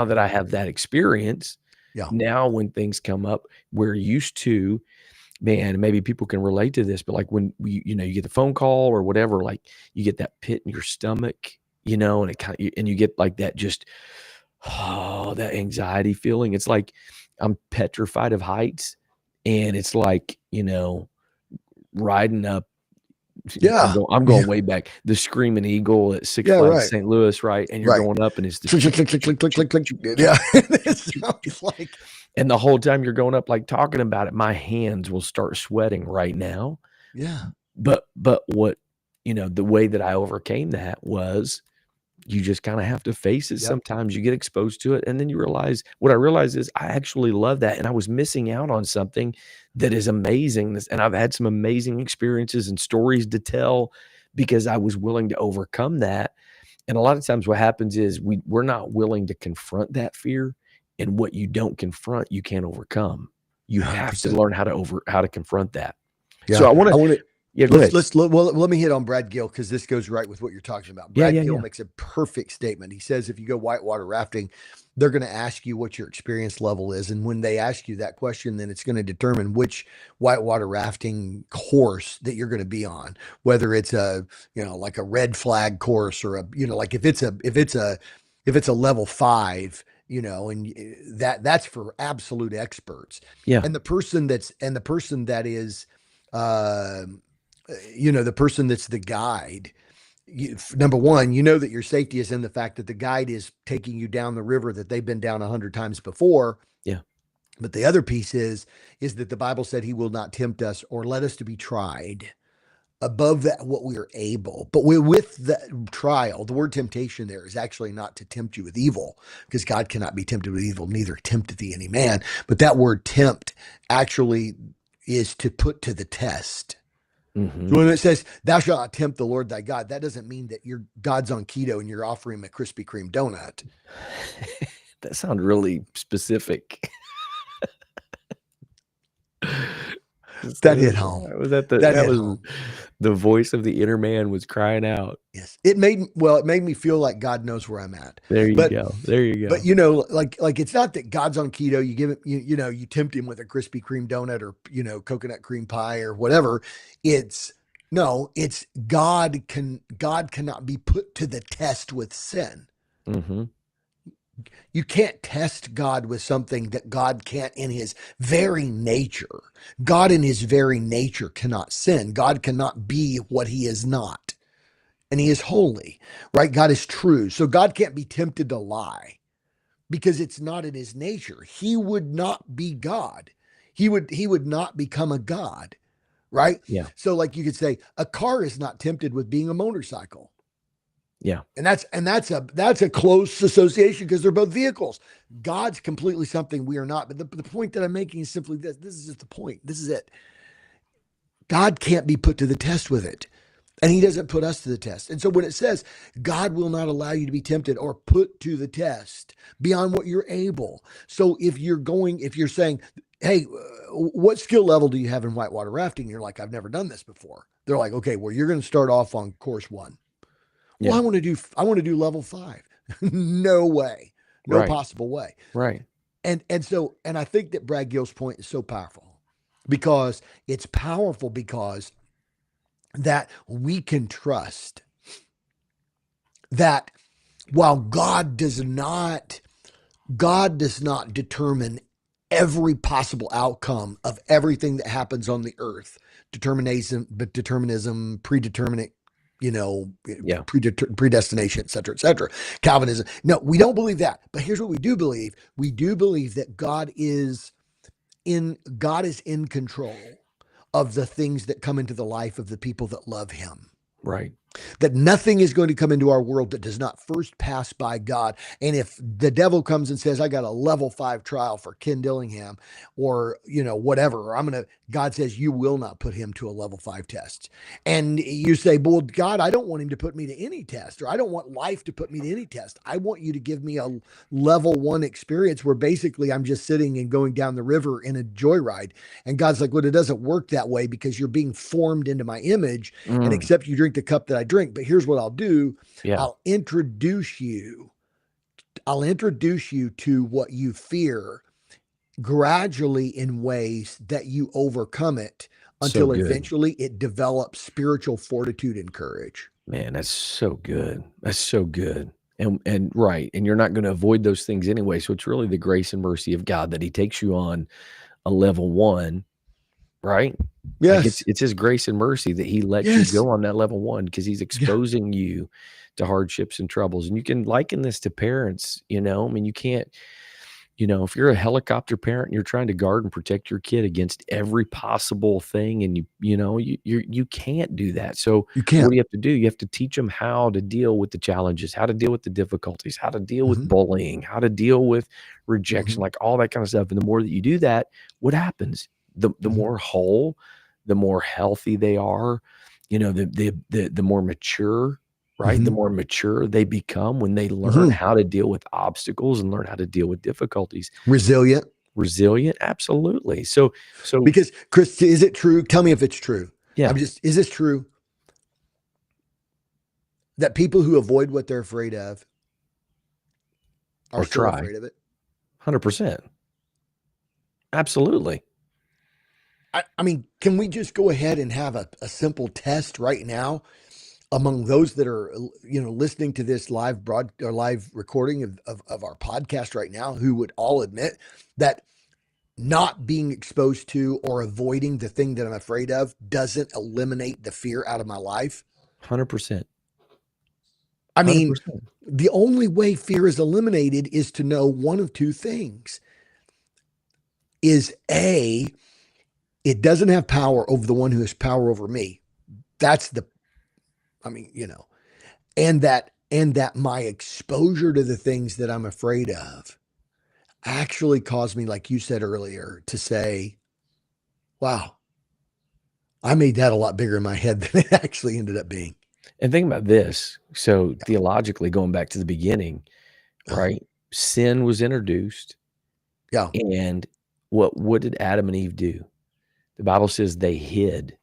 that I have that experience, Yeah. now when things come up, we're used to, man, maybe people can relate to this, but like when you get the phone call or whatever, like you get that pit in your stomach, and it kind of, and you get like that just, oh, that anxiety feeling. It's like I'm petrified of heights. And it's like, riding up, Yeah. I'm Yeah. going way back. The Screaming Eagle at Six Yeah. Flags Right. St. Louis, right? And you're Right. going up and it's the Click, choo, click, click, choo, click, choo, click, click, choo, click, click. choo, choo, Yeah. choo, It choo, choo. sounds like, And the whole time you're going up, like talking about it, my hands will start sweating right now. yeah. But what, the way that I overcame that was you just kind of have to face it Yep. sometimes. You get exposed to it, and then you realize what I realized is I actually love that, and I was missing out on something that is amazing. And I've had some amazing experiences and stories to tell because I was willing to overcome that. And a lot of times what happens is we're not willing to confront that fear, and what you don't confront, you can't overcome. You have to 100%. learn how to confront that. So Yeah. I want I to want to, yeah, go ahead. well, let me hit on Brad Gill because this goes right with what you're talking about. Yeah, Brad yeah, Gill yeah. makes a perfect statement. He says if you go whitewater rafting, they're going to ask you what your experience level is. And when they ask you that question, then it's going to determine which whitewater rafting course that you're going to be on, whether it's like a red flag course or like if it's a level 5, and that's for absolute experts. Yeah. And the person that is, uh, the person that's the guide. Number one, that your safety is in the fact that the guide is taking you down the river that they've been down 100 times before. Yeah. But the other piece is that the Bible said he will not tempt us or let us to be tried above that what we are able. But with the trial, the word temptation there is actually not to tempt you with evil, because God cannot be tempted with evil, neither tempteth he any man. But that word tempt actually is to put to the test. Hmm. So when it says, thou shalt not tempt the Lord thy God, that doesn't mean that your God's on keto and you're offering him a Krispy Kreme donut. That sounds really specific. That hit home. Was that That that hit was home. the voice of the inner man was crying out. Yes. It made me feel like God knows where I'm at. There you But go. There you but go. like it's not that God's on keto, you give it, you tempt him with a Krispy Kreme donut or, coconut cream pie or whatever. It's no, it's God cannot be put to the test with sin. Hmm. You can't test God with something that God can't in his very nature. God in his very nature cannot sin. God cannot be what he is not. And he is holy, right? God is true. So God can't be tempted to lie because it's not in his nature. He would not be God. He would not become a God, right? Yeah. So like you could say a car is not tempted with being a motorcycle. Yeah. And that's a close association because they're both vehicles. God's completely something we are not. But the point that I'm making is simply this. This is just the point. This is it. God can't be put to the test with it. And he doesn't put us to the test. And so when it says God will not allow you to be tempted or put to the test beyond what you're able. So if you're saying, hey, what skill level do you have in whitewater rafting? You're like, I've never done this before. They're like, okay, well, you're going to start off on course 1. Well, Yeah. I want to do level 5. No way. No Right. possible way. Right. And I think that Brad Gill's point is so powerful because it's powerful because that we can trust that while God does not determine every possible outcome of everything that happens on the earth. Determinism, predeterminate, Yeah. predestination, et cetera, Calvinism. No, we don't believe that. But here's what we do believe. We do believe that God is in control of the things that come into the life of the people that love him. Right. That nothing is going to come into our world that does not first pass by God. And if the devil comes and says, I got a level 5 trial for Ken Dillingham or, whatever, or God says, you will not put him to a level 5 test. And you say, well, God, I don't want him to put me to any test, or I don't want life to put me to any test. I want you to give me a level 1 experience where basically I'm just sitting and going down the river in a joyride. And God's like, well, it doesn't work that way because you're being formed into my image. And Mm. except you drink the cup that I drink. But here's what I'll do. Yeah. I'll introduce you. I'll introduce you to what you fear gradually in ways that you overcome it So until good. eventually it develops spiritual fortitude and courage. Man, that's so good. That's so good. And right. And you're not going to avoid those things anyway. So it's really the grace and mercy of God that he takes you on a level 1, right? Like Yes. it's his grace and mercy that he lets you Yes. go on that level 1 because he's Yeah. exposing you to hardships and troubles. And you can liken this to parents, I mean, you can't, if you're a helicopter parent and you're trying to guard and protect your kid against every possible thing, and you can't do that. So You what can't. do you have to do? You have to teach them how to deal with the challenges, how to deal with the difficulties, how to deal with Mm-hmm. bullying, how to deal with rejection, Mm-hmm. like all that kind of stuff. And the more that you do that, what happens? The Mm-hmm. more whole, the more healthy they are, the more mature, right? The Mm-hmm. more mature they become when they learn Mm-hmm. how to deal with obstacles and learn how to deal with difficulties. Resilient. Resilient, absolutely. So Because Chris, is it true? Tell me if it's true. yeah, Is this true that people who avoid what they're afraid of are or still try. afraid of it? 100%. Absolutely. I mean, can we just go ahead and have a simple test right now? among those that are, listening to this live or live recording of our podcast right now, who would all admit that not being exposed to or avoiding the thing that I'm afraid of doesn't eliminate the fear out of my life. 100%. I mean, 100%. the only way fear is eliminated is to know one of two things: is A, it doesn't have power over the one who has power over me. That's the, I mean, and that my exposure to the things that I'm afraid of actually caused me, like you said earlier, to say, wow, I made that a lot bigger in my head than it actually ended up being. And think about this. So theologically, going back to the beginning, Uh, right? Sin was introduced, yeah. and what did Adam and Eve do? The Bible says they hid.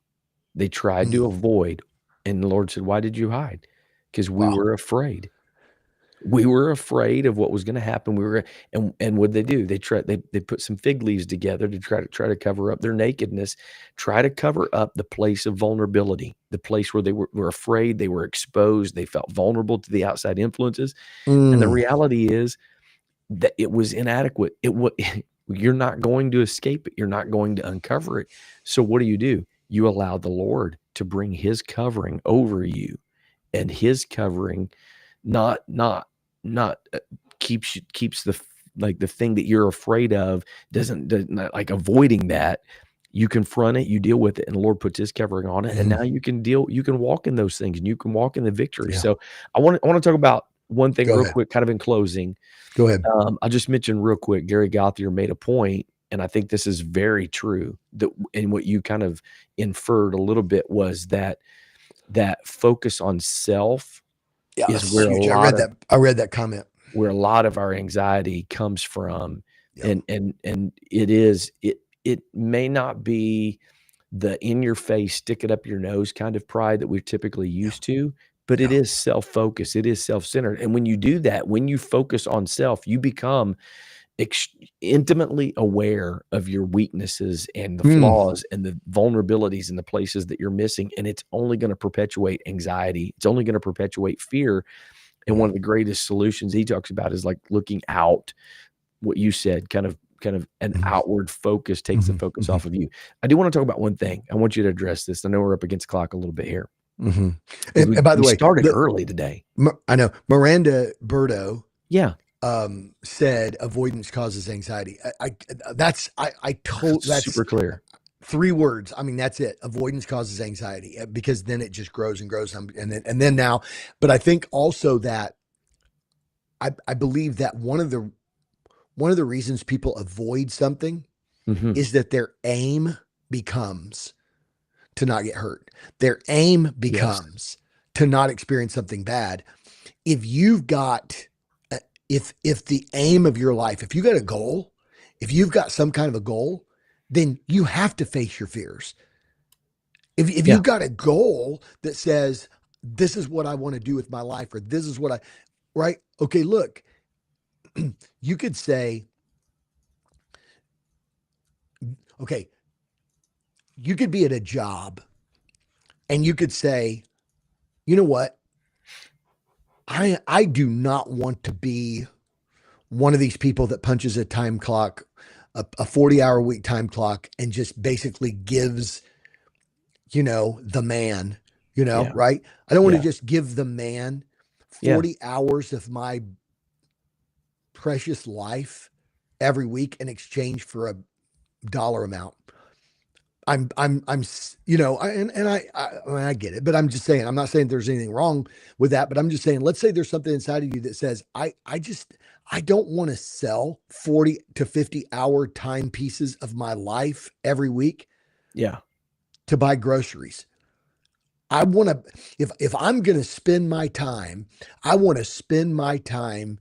They tried Mm, to avoid, and the Lord said, "Why did you hide?" Because we wow. were afraid. We were afraid of what was going to happen. We were, and what they do? They put some fig leaves together to try to cover up their nakedness, try to cover up the place of vulnerability, the place where they were afraid, they were exposed, they felt vulnerable to the outside influences. And the Mm, reality is that it was inadequate. You're not going to escape it. You're not going to uncover it. So what do? You allow the Lord to bring His covering over you, and His covering not keeps the like the thing that you're afraid of doesn't like avoiding that. You confront it, you deal with it, and the Lord puts His covering on it, and mhm. now you can walk in those things, and you can walk in the victory. Yeah. So I want to talk about one thing Go real ahead. quick, kind of in closing. Go ahead. I'll just mention real quick, Gary Gauthier made a point, and I think this is very true. That and what you kind of inferred a little bit was that focus on self Yeah, is that's huge. I read that comment. where a lot of our anxiety comes from. Yeah. And it may not be the in your face, stick it up your nose kind of pride that we're typically Yeah. used to, but it Yeah. is self-focused, it is self-centered. And when you do that, when you focus on self, you become intimately aware of your weaknesses and the Mm, flaws and the vulnerabilities and the places that you're missing, and it's only going to perpetuate anxiety, it's only going to perpetuate fear. And one mm, of the greatest solutions he talks about is like looking out, what you said, kind of an mhm, outward focus takes the mhm, focus mhm, off of you. I do want to talk about one thing. I want you to address this. I know we're up against the clock a little bit here mhm. because we And by the we way, started early today. I know Miranda Burdo Yeah, said avoidance causes anxiety. I told that's super clear. three words. I mean, that's it. Avoidance causes anxiety, because then it just grows and grows. And then now, but I think also that I believe that one of the reasons people avoid something Hmm. is that their aim becomes to not get hurt. Their aim Yes. becomes to not experience something bad. If you've got if the aim of your life, if you got a goal, if you've got some kind of a goal, then you have to face your fears. If Yeah. you've got a goal that says, this is what I want to do with my life, or this is what I, right? Okay, look, you could say, okay, you could be at a job and you could say, you know what? I do not want to be one of these people that punches a time clock, a 40-hour week time clock, and just basically gives, the man, Yeah. right? I don't want to Yeah. just give the man Yeah. 40 hours of my precious life every week in exchange for a dollar amount. I'm, and I get it, but I'm just saying, I'm not saying there's anything wrong with that, but I'm just saying, let's say there's something inside of you that says, I don't want to sell 40 to 50-hour time pieces of my life every week Yeah. to buy groceries. I want to, if I'm going to spend my time, I want to spend my time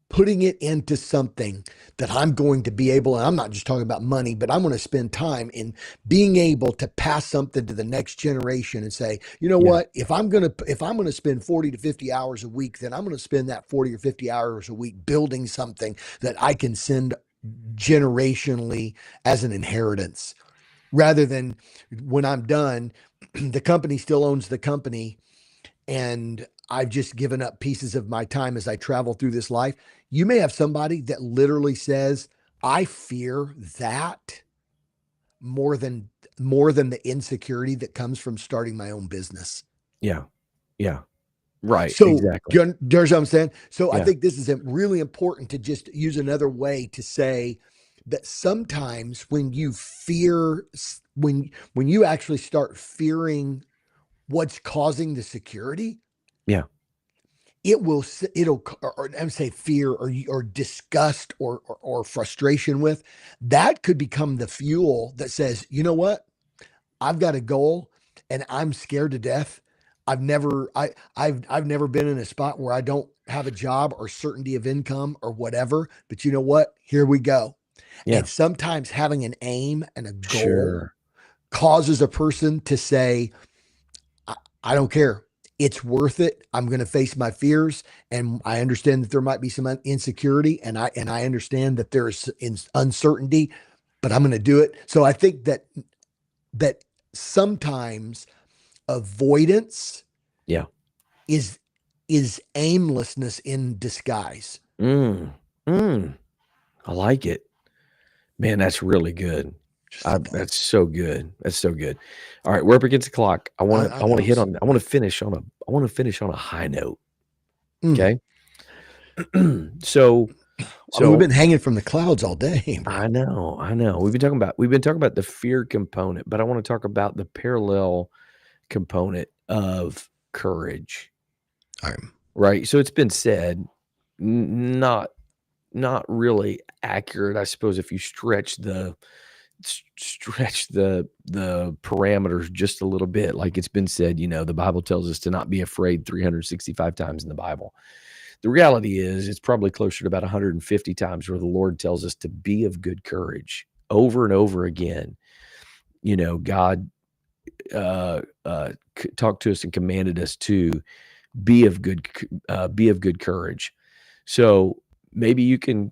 putting it into something that I'm going to be able, and I'm not just talking about money, but I'm going to spend time in being able to pass something to the next generation and say, you know Yeah. what, if I'm going to spend 40 to 50 hours a week, then I'm going to spend that 40 or 50 hours a week building something that I can send generationally as an inheritance, rather than when I'm done. the company still owns the company, and I've just given up pieces of my time as I travel through this life. You may have somebody that literally says, I fear that more than the insecurity that comes from starting my own business. Yeah. Yeah. Right. So Exactly. do you understand what I'm saying? So I Yeah. think this is really important to just use another way to say that sometimes when you fear, when you actually start fearing what's causing the security, Yeah. it'll or I would say fear or disgust or frustration with that could become the fuel that says, you know what, I've got a goal and I'm scared to death. I've never been in a spot where I don't have a job or certainty of income or whatever. But you know what? Here we go. And Yeah. sometimes having an aim and a goal Sure. causes a person to say, I don't care. It's worth it. I'm going to face my fears, and I understand that there might be some insecurity, and I understand that there's uncertainty, but I'm going to do it. So I think that sometimes avoidance Yeah. is is aimlessness in disguise. Mm. Mm. I like it. Man, that's really good. Just a thought. That's so good. That's so good. All right, we're up against the clock. I wanna I I wanna know. hit on I wanna finish on a high note, Mm. okay? So I mean, we've so been hanging from the clouds all day, bro. I know, I know. We've been talking about the fear component, but I wanna talk about the parallel component of courage, All right. right? So it's been said, not really accurate, I suppose, if you stretch the parameters just a little bit. Like it's been said, the Bible tells us to not be afraid 365 times in the Bible. The reality is it's probably closer to about 150 times where the Lord tells us to be of good courage over and over again. God talked to us and commanded us to be of good courage. So maybe you can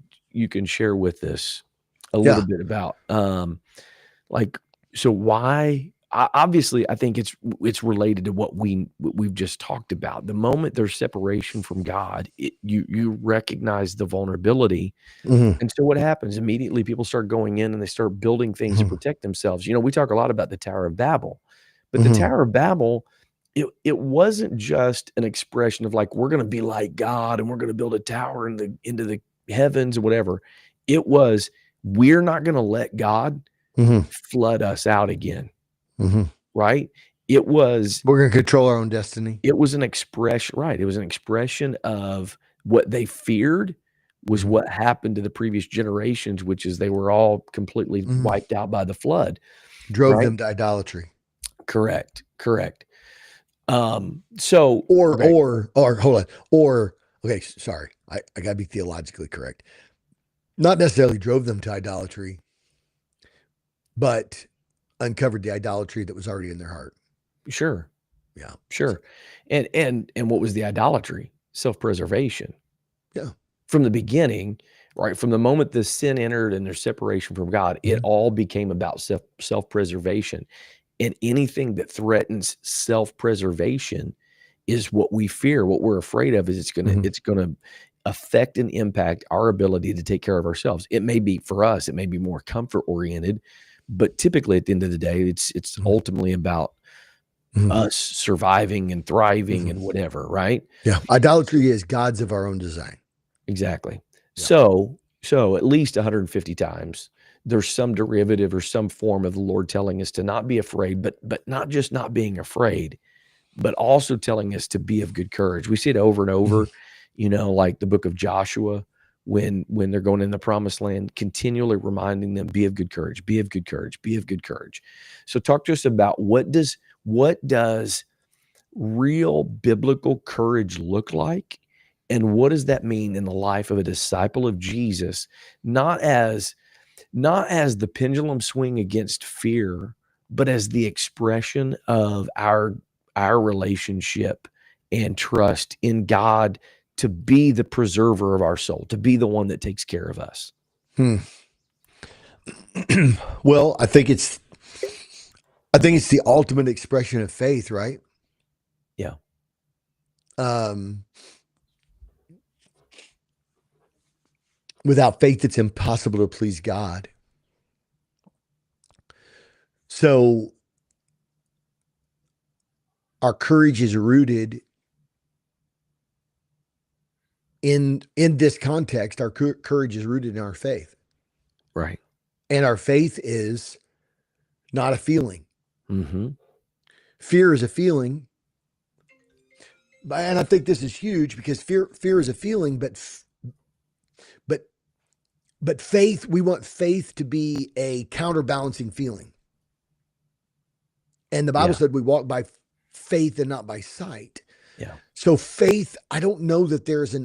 share with us a little Yeah. bit about like, so why obviously, I think it's related to what we've just talked about. The moment there's separation from God, you recognize the vulnerability, Hmm. and so what happens? Immediately, people start going in and they start building things to Hmm. protect themselves. We talk a lot about the Tower of Babel, but the Hmm. Tower of Babel, it wasn't just an expression of like, we're gonna be like God and we're gonna build a tower into the heavens or whatever. It was, we're not gonna let God Hmm. flood us out again, Hmm. right? It was We're going to control our own destiny. it was an expression, right? It was an expression of what they feared was Hmm. what happened to the previous generations, which is they were all completely Hmm. wiped out by the flood, Drove right? them to idolatry. Correct, correct. So okay, Or hold on. Or, okay, sorry. I got to be theologically correct. Not necessarily drove them to idolatry, but uncovered the idolatry that was already in their heart. sure, Yeah. So, sure. And what was the idolatry? Self-preservation. yeah. From the beginning, right? From the moment the sin entered and their separation from God, it Hmm. all became about self-preservation. And anything that threatens self-preservation is what we fear. What we're afraid of is Hmm. it's gonna affect and impact our ability to take care of ourselves. It may be, for us, it may be more comfort oriented, but typically at the end of the day, it's ultimately about Hmm. us surviving and thriving Hmm. and whatever, right? Yeah. Idolatry is gods of our own design. Exactly. Yeah. So at least 150 times, there's some derivative or some form of the Lord telling us to not be afraid, but not just not being afraid, but also telling us to be of good courage. We see it over and Hmm. over, like the book of Joshua, when they're going in the promised land, continually reminding them, be of good courage, be of good courage, be of good courage. So talk to us about what does real biblical courage look like? And what does that mean in the life of a disciple of Jesus? Not as not as the pendulum swing against fear, but as the expression of our relationship and trust in God to be the preserver of our soul, to be the one that takes care of us. Hmm. Well, I think I think it's the ultimate expression of faith, right? Yeah. Um, Without faith, it's impossible to please God. So our courage is rooted in this context. Our courage is rooted in our faith, Right. and our faith is not a feeling. Mm-hmm. Fear is a feeling, and I think this is huge because fear is a feeling, but but faith, we want faith to be a counterbalancing feeling. And the Bible Yeah. said we walk by faith and not by sight. Yeah. So faith, I don't know that there's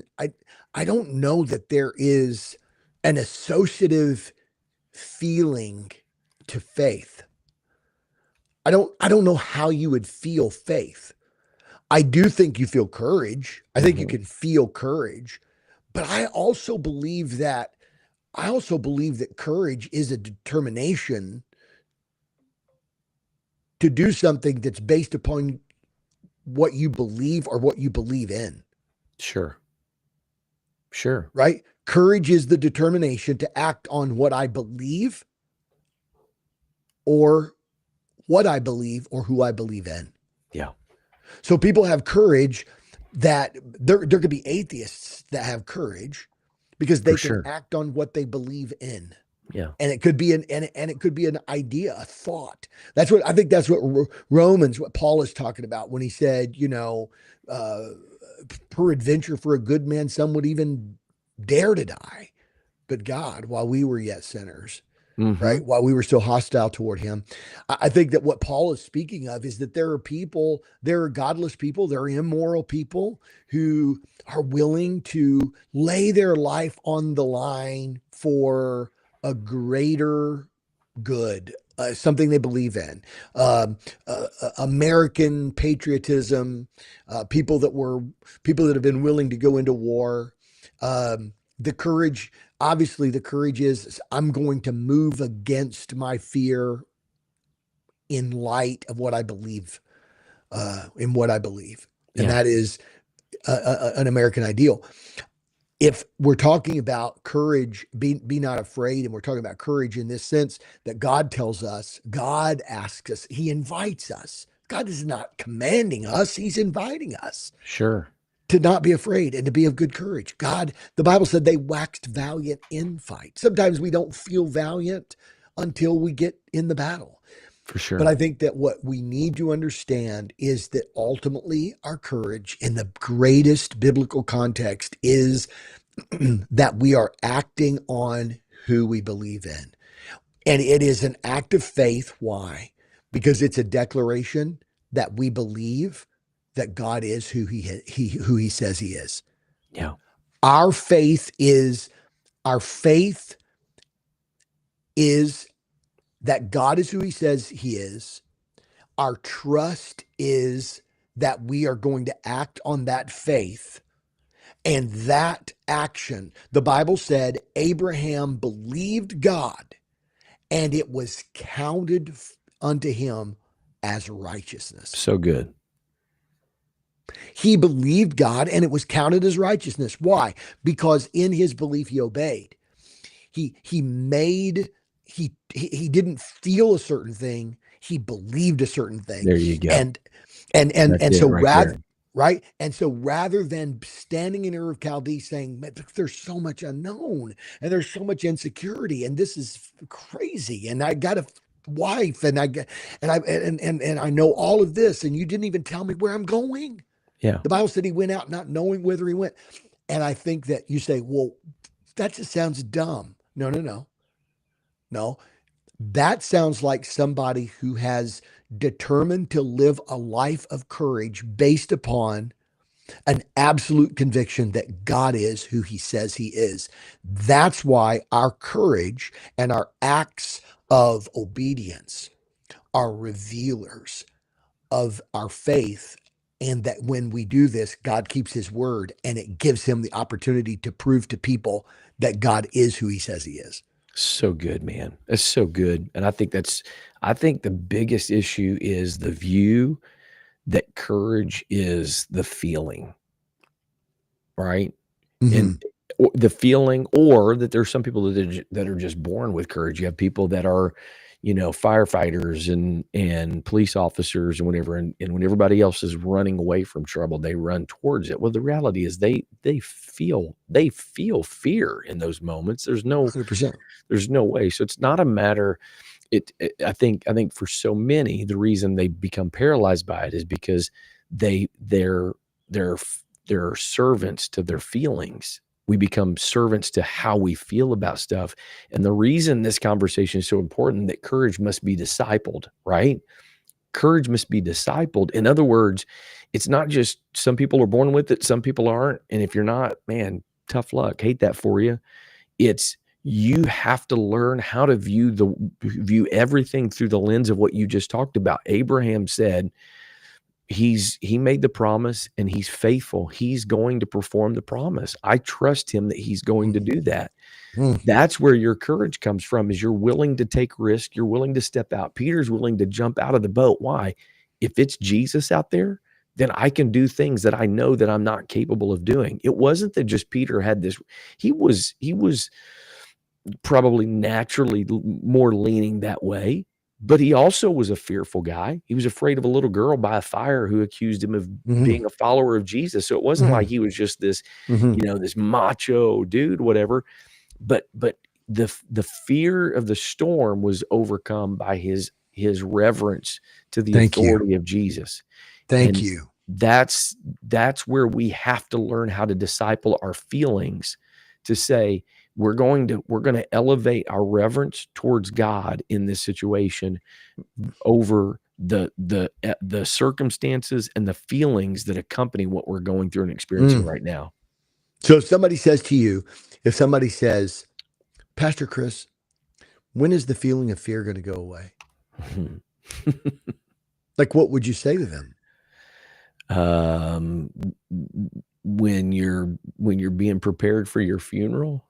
I don't know that there is an associative feeling to faith. I don't know how you would feel faith. I do think you feel courage. I think you Mm-hmm. can feel courage, but I also believe that courage is a determination to do something that's based upon what you believe or what you believe in, Sure. Sure. right? Courage is the determination to act on what I believe or what I believe or who I believe in. Yeah. So people have courage that there could be atheists that have courage because For they can sure. act on what they believe in. Yeah. And it could be and it could be an idea, a thought. That's what I think. That's what Romans, what Paul is talking about when he said, uh, peradventure for a good man, some would even dare to die, but God, while we were yet sinners, Mm-hmm. right, while we were still hostile toward Him, I think that what Paul is speaking of is that there are godless people, there are immoral people who are willing to lay their life on the line for a greater good, something they believe in. Um, American patriotism, people people that have been willing to go into war. The courage, obviously, the courage is I'm going to move against my fear in light of what I believe, in what I believe, and Yeah. that is an American ideal. If we're talking about courage, be not afraid, and we're talking about courage in this sense that God tells us, God asks us, He invites us. God is not commanding us, He's inviting us Sure. to not be afraid and to be of good courage. God, the Bible said they waxed valiant in fight. Sometimes we don't feel valiant until we get in the battle. For But sure. I think that what we need to understand is that ultimately our courage in the greatest biblical context is that we are acting on who we believe in. And it is an act of faith. Why? Because it's a declaration that we believe that God is who he says he is. Yeah. Our faith is our faith is that God is who he says he is. Our trust is that we are going to act on that faith. And that action, the Bible said Abraham believed God and it was counted unto him as righteousness. So good. He believed God and it was counted as righteousness. Why? Because in his belief he obeyed. He made he didn't feel a certain thing, he believed a certain thing. There you go. And and That's and it so right there. rather than standing in Ur of Chaldee saying, "Man, there's so much unknown and there's so much insecurity and this is crazy and I got a wife and I got and I know all of this and you didn't even tell me where I'm going." Yeah. The Bible said he went out not knowing whither he went. And I think that you say, well, that just sounds dumb. No, no, no, no. That sounds like somebody who has determined to live a life of courage based upon an absolute conviction that God is who he says he is. That's why our courage and our acts of obedience are revealers of our faith. And that when we do this, God keeps his word and it gives him the opportunity to prove to people that God is who he says he is. So good, man. That's so good, and I think the biggest issue is the view that courage is the feeling, right? And Hmm. or the feeling, or that there's some people that are just born with courage. You have people that are, firefighters and police officers and whatever, and when everybody else is running away from trouble, they run towards it. Well, the reality is they feel fear in those moments. 100%. There's no way. So it's not a matter. I think for so many, the reason they become paralyzed by it is because they they're they're servants to their feelings. We become servants to how we feel about stuff. And the reason this conversation is so important, that courage must be discipled, right? Courage must be discipled. In other words, it's not just some people are born with it, some people aren't. And if you're not, man, tough luck. Hate that for you. It's You have to learn how to view everything through the lens of what you just talked about. Abraham said, he made the promise and he's faithful. He's going to perform the promise. I trust him that he's going to do that. Mm-hmm. That's where your courage comes from, is you're willing to take risk, you're willing to step out. Peter's willing to jump out of the boat. Why? If it's Jesus out there, then I can do things that I know that I'm not capable of doing. It wasn't that just Peter had this. He was probably naturally more leaning that way. But he also was a fearful guy. He was afraid of a little girl by a fire who accused him of Mm-hmm. being a follower of Jesus. So it wasn't Mm-hmm. like he was just this, Mm-hmm. this macho dude, whatever. But the fear of the storm was overcome by his reverence to the Thank you. authority of Jesus. Thank And you. that's where we have to learn how to disciple our feelings, to say we're going to elevate our reverence towards God in this situation over the circumstances and the feelings that accompany what we're going through and experiencing Mm. right now. So if somebody says, Pastor Chris, when is the feeling of fear going to go away? Like, what would you say to them? um, when you're being prepared for your funeral,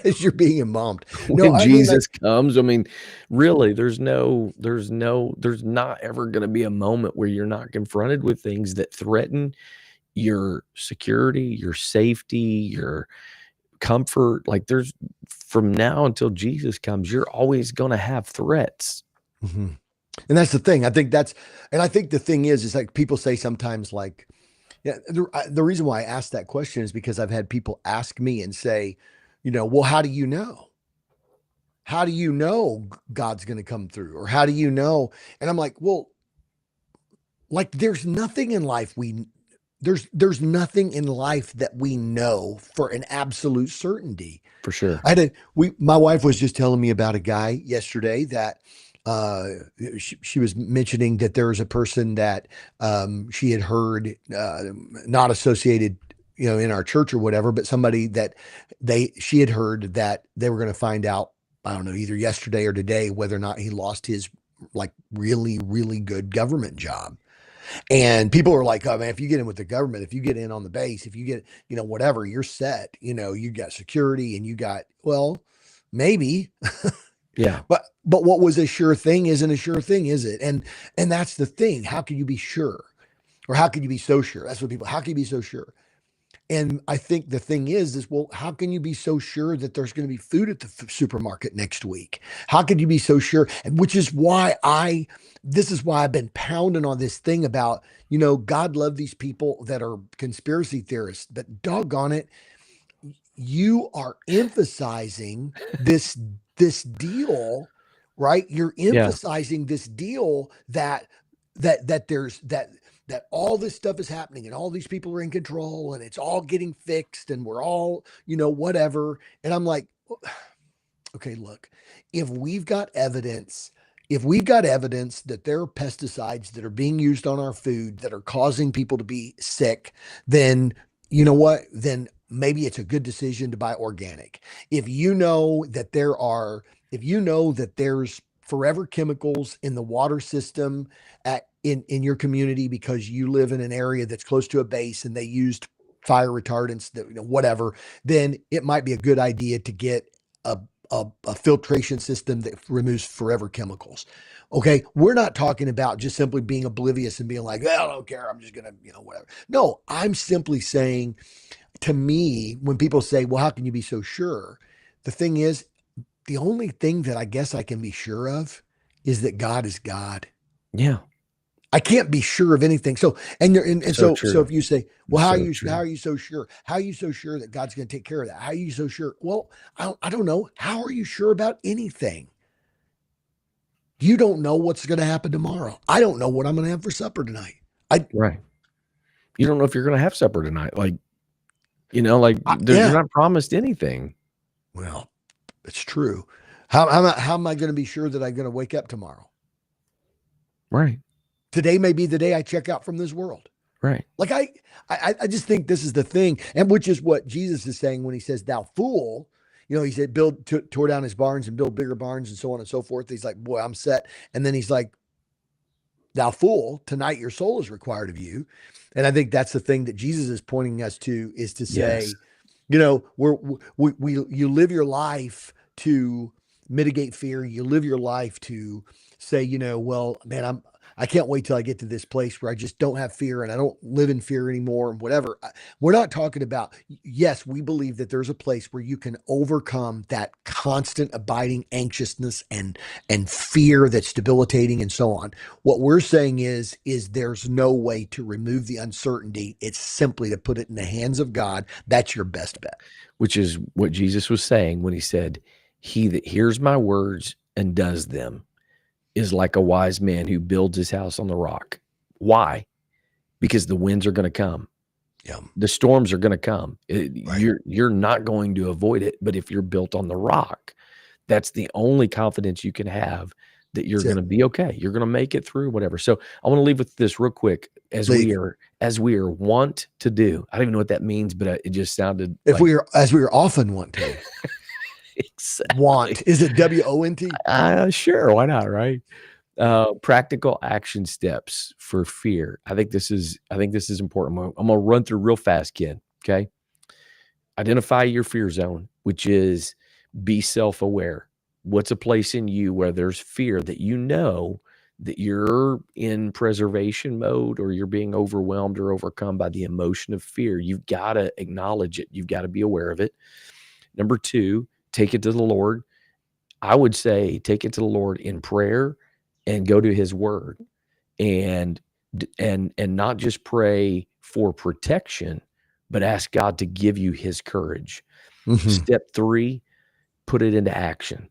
As you're being embalmed. No, when I mean, like, Jesus comes, I mean, really, there's not ever going to be a moment where you're not confronted with things that threaten your security, your safety, your comfort. Like, there's from now until Jesus comes, you're always going to have threats. mhm. And that's the thing. I think the thing is like people say sometimes, like, yeah, the reason why I asked that question is because I've had people ask me and say, well, how do you know? How do you know God's going to come through? Or how do you know? And I'm like, well, like there's nothing in life that we know for an absolute certainty. For sure. My wife was just telling me about a guy yesterday that uh she was mentioning that there was a person that she had heard, not associated, in our church or whatever, but somebody that she had heard that they were going to find out, I don't know, either yesterday or today, whether or not he lost his like really, really good government job. And people are like, oh man, if you get in with the government, if you get in on the base, if you get, whatever, you're set. You got security and you got, well, maybe. Yeah. But what was a sure thing isn't a sure thing, is it? And that's the thing. How can you be sure? Or how can you be so sure? That's what people, how can you be so sure? And I think the thing is, well, how can you be so sure that there's going to be food at the supermarket next week? How could you be so sure? And which is why this is why I've been pounding on this thing about, God love these people that are conspiracy theorists, but doggone it, you are emphasizing this deal, right? You're Yeah. emphasizing this deal that all this stuff is happening and all these people are in control and it's all getting fixed and we're all, whatever. And I'm like, okay, look, if we've got evidence, that there are pesticides that are being used on our food that are causing people to be sick, then you know what? Then maybe it's a good decision to buy organic. If you know that there's forever chemicals in the water system in your community because you live in an area that's close to a base and they used fire retardants, that whatever, then it might be a good idea to get a filtration system that removes forever chemicals. Okay, we're not talking about just simply being oblivious and being like, well, I don't care, I'm just gonna, whatever. No, I'm simply saying, to me, when people say, well, how can you be so sure? The thing is, the only thing that I guess I can be sure of is that God is God. Yeah. I can't be sure of anything. So, and So so if true. you say, well, So how true. are you so sure? How are you so sure that God's going to take care of that? How are you so sure? Well, I don't know. How are you sure about anything? You don't know what's going to happen tomorrow. I don't know what I'm going to have for supper tonight. I, Right. You don't know if you're going to have supper tonight. Like, like you're yeah. not promised anything. Well, it's true. How am I going to be sure that I'm going to wake up tomorrow? Right. Today may be the day I check out from this world. Right. Like I just think this is the thing, and which is what Jesus is saying when he says, "Thou fool." He said, tore down his barns and build bigger barns and so on and so forth. He's like, boy, I'm set. And then he's like, thou fool, tonight your soul is required of you. And I think that's the thing that Jesus is pointing us to, is to Yes. say, you live your life to mitigate fear. You live your life to say, well, man, I can't wait till I get to this place where I just don't have fear and I don't live in fear anymore and whatever. We're not talking about, yes, we believe that there's a place where you can overcome that constant abiding anxiousness and fear that's debilitating and so on. What we're saying is there's no way to remove the uncertainty. It's simply to put it in the hands of God. That's your best bet. Which is what Jesus was saying when he said, he that hears my words and does them is like a wise man who builds his house on the rock. Why? Because the winds are going to come. Yeah. The storms are going to come. Right. You're not going to avoid it. But if you're built on the rock, that's the only confidence you can have that you're going to be okay. You're going to make it through whatever. So I want to leave with this real quick, as we are want to do. I don't even know what that means, but it just sounded as we are often want to. Exactly. Want. Is it WONT? Sure, why not, right? Practical action steps for fear. I think this is important. I'm gonna run through real fast, kid. Okay. Identify your fear zone, which is be self-aware. What's a place in you where there's fear that that you're in preservation mode, or you're being overwhelmed or overcome by the emotion of fear? You've got to acknowledge it. You've got to be aware of it. Number 2, take it to the Lord. I would say take it to the Lord in prayer and go to his word, and not just pray for protection, but ask God to give you his courage. Mm-hmm. Step 3, put it into action.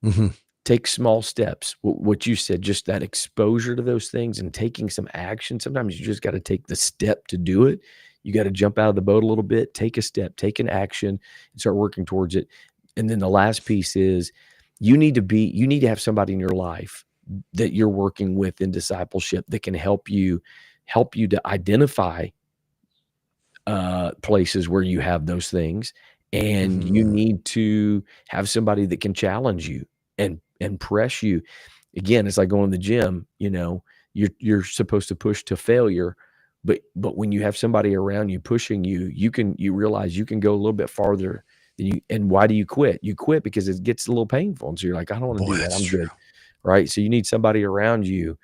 Mm-hmm. Take small steps. What you said, just that exposure to those things and taking some action. Sometimes you just got to take the step to do it. You got to jump out of the boat a little bit, take a step, take an action, and start working towards it. And then the last piece is you need to have somebody in your life that you're working with in discipleship that can help you to identify places where you have those things. And you need to have somebody that can challenge you and press you. Again, it's like going to the gym. You're supposed to push to failure, but when you have somebody around you pushing you, you realize you can go a little bit farther than you. And why do you quit? You quit because it gets a little painful, and so you're like, I don't want to do that. I'm good, right? So you need somebody around you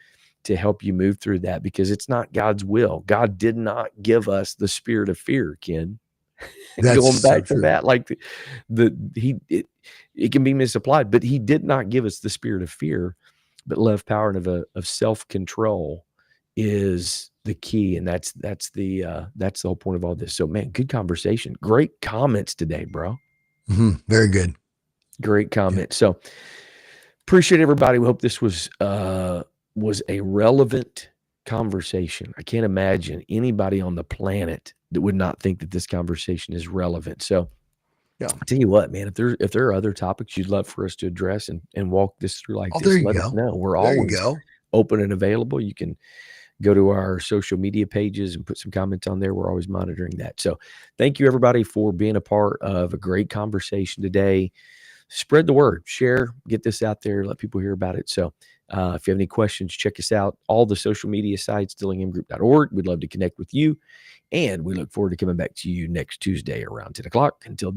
to help you move through that, because it's not God's will. God did not give us the spirit of fear, Ken. Going back to that, like it can be misapplied, but he did not give us the spirit of fear, but love, power, and of self-control is the key. And that's the whole point of all this. So, man, good conversation. Great comments today, bro. Mm-hmm. Very good. Great comment. Yeah. So appreciate everybody. We hope this was a relevant conversation. I can't imagine anybody on the planet that would not think that this conversation is relevant. So yeah, I'll tell you what, man, if there are other topics you'd love for us to address and walk this through like this, let us know. We're always open and available. You can go to our social media pages and put some comments on there. We're always monitoring that. So thank you, everybody, for being a part of a great conversation today. Spread the word, share, get this out there, let people hear about it. So if you have any questions, check us out. All the social media sites, DillinghamGroup.org. We'd love to connect with you. And we look forward to coming back to you next Tuesday around 10 o'clock. Until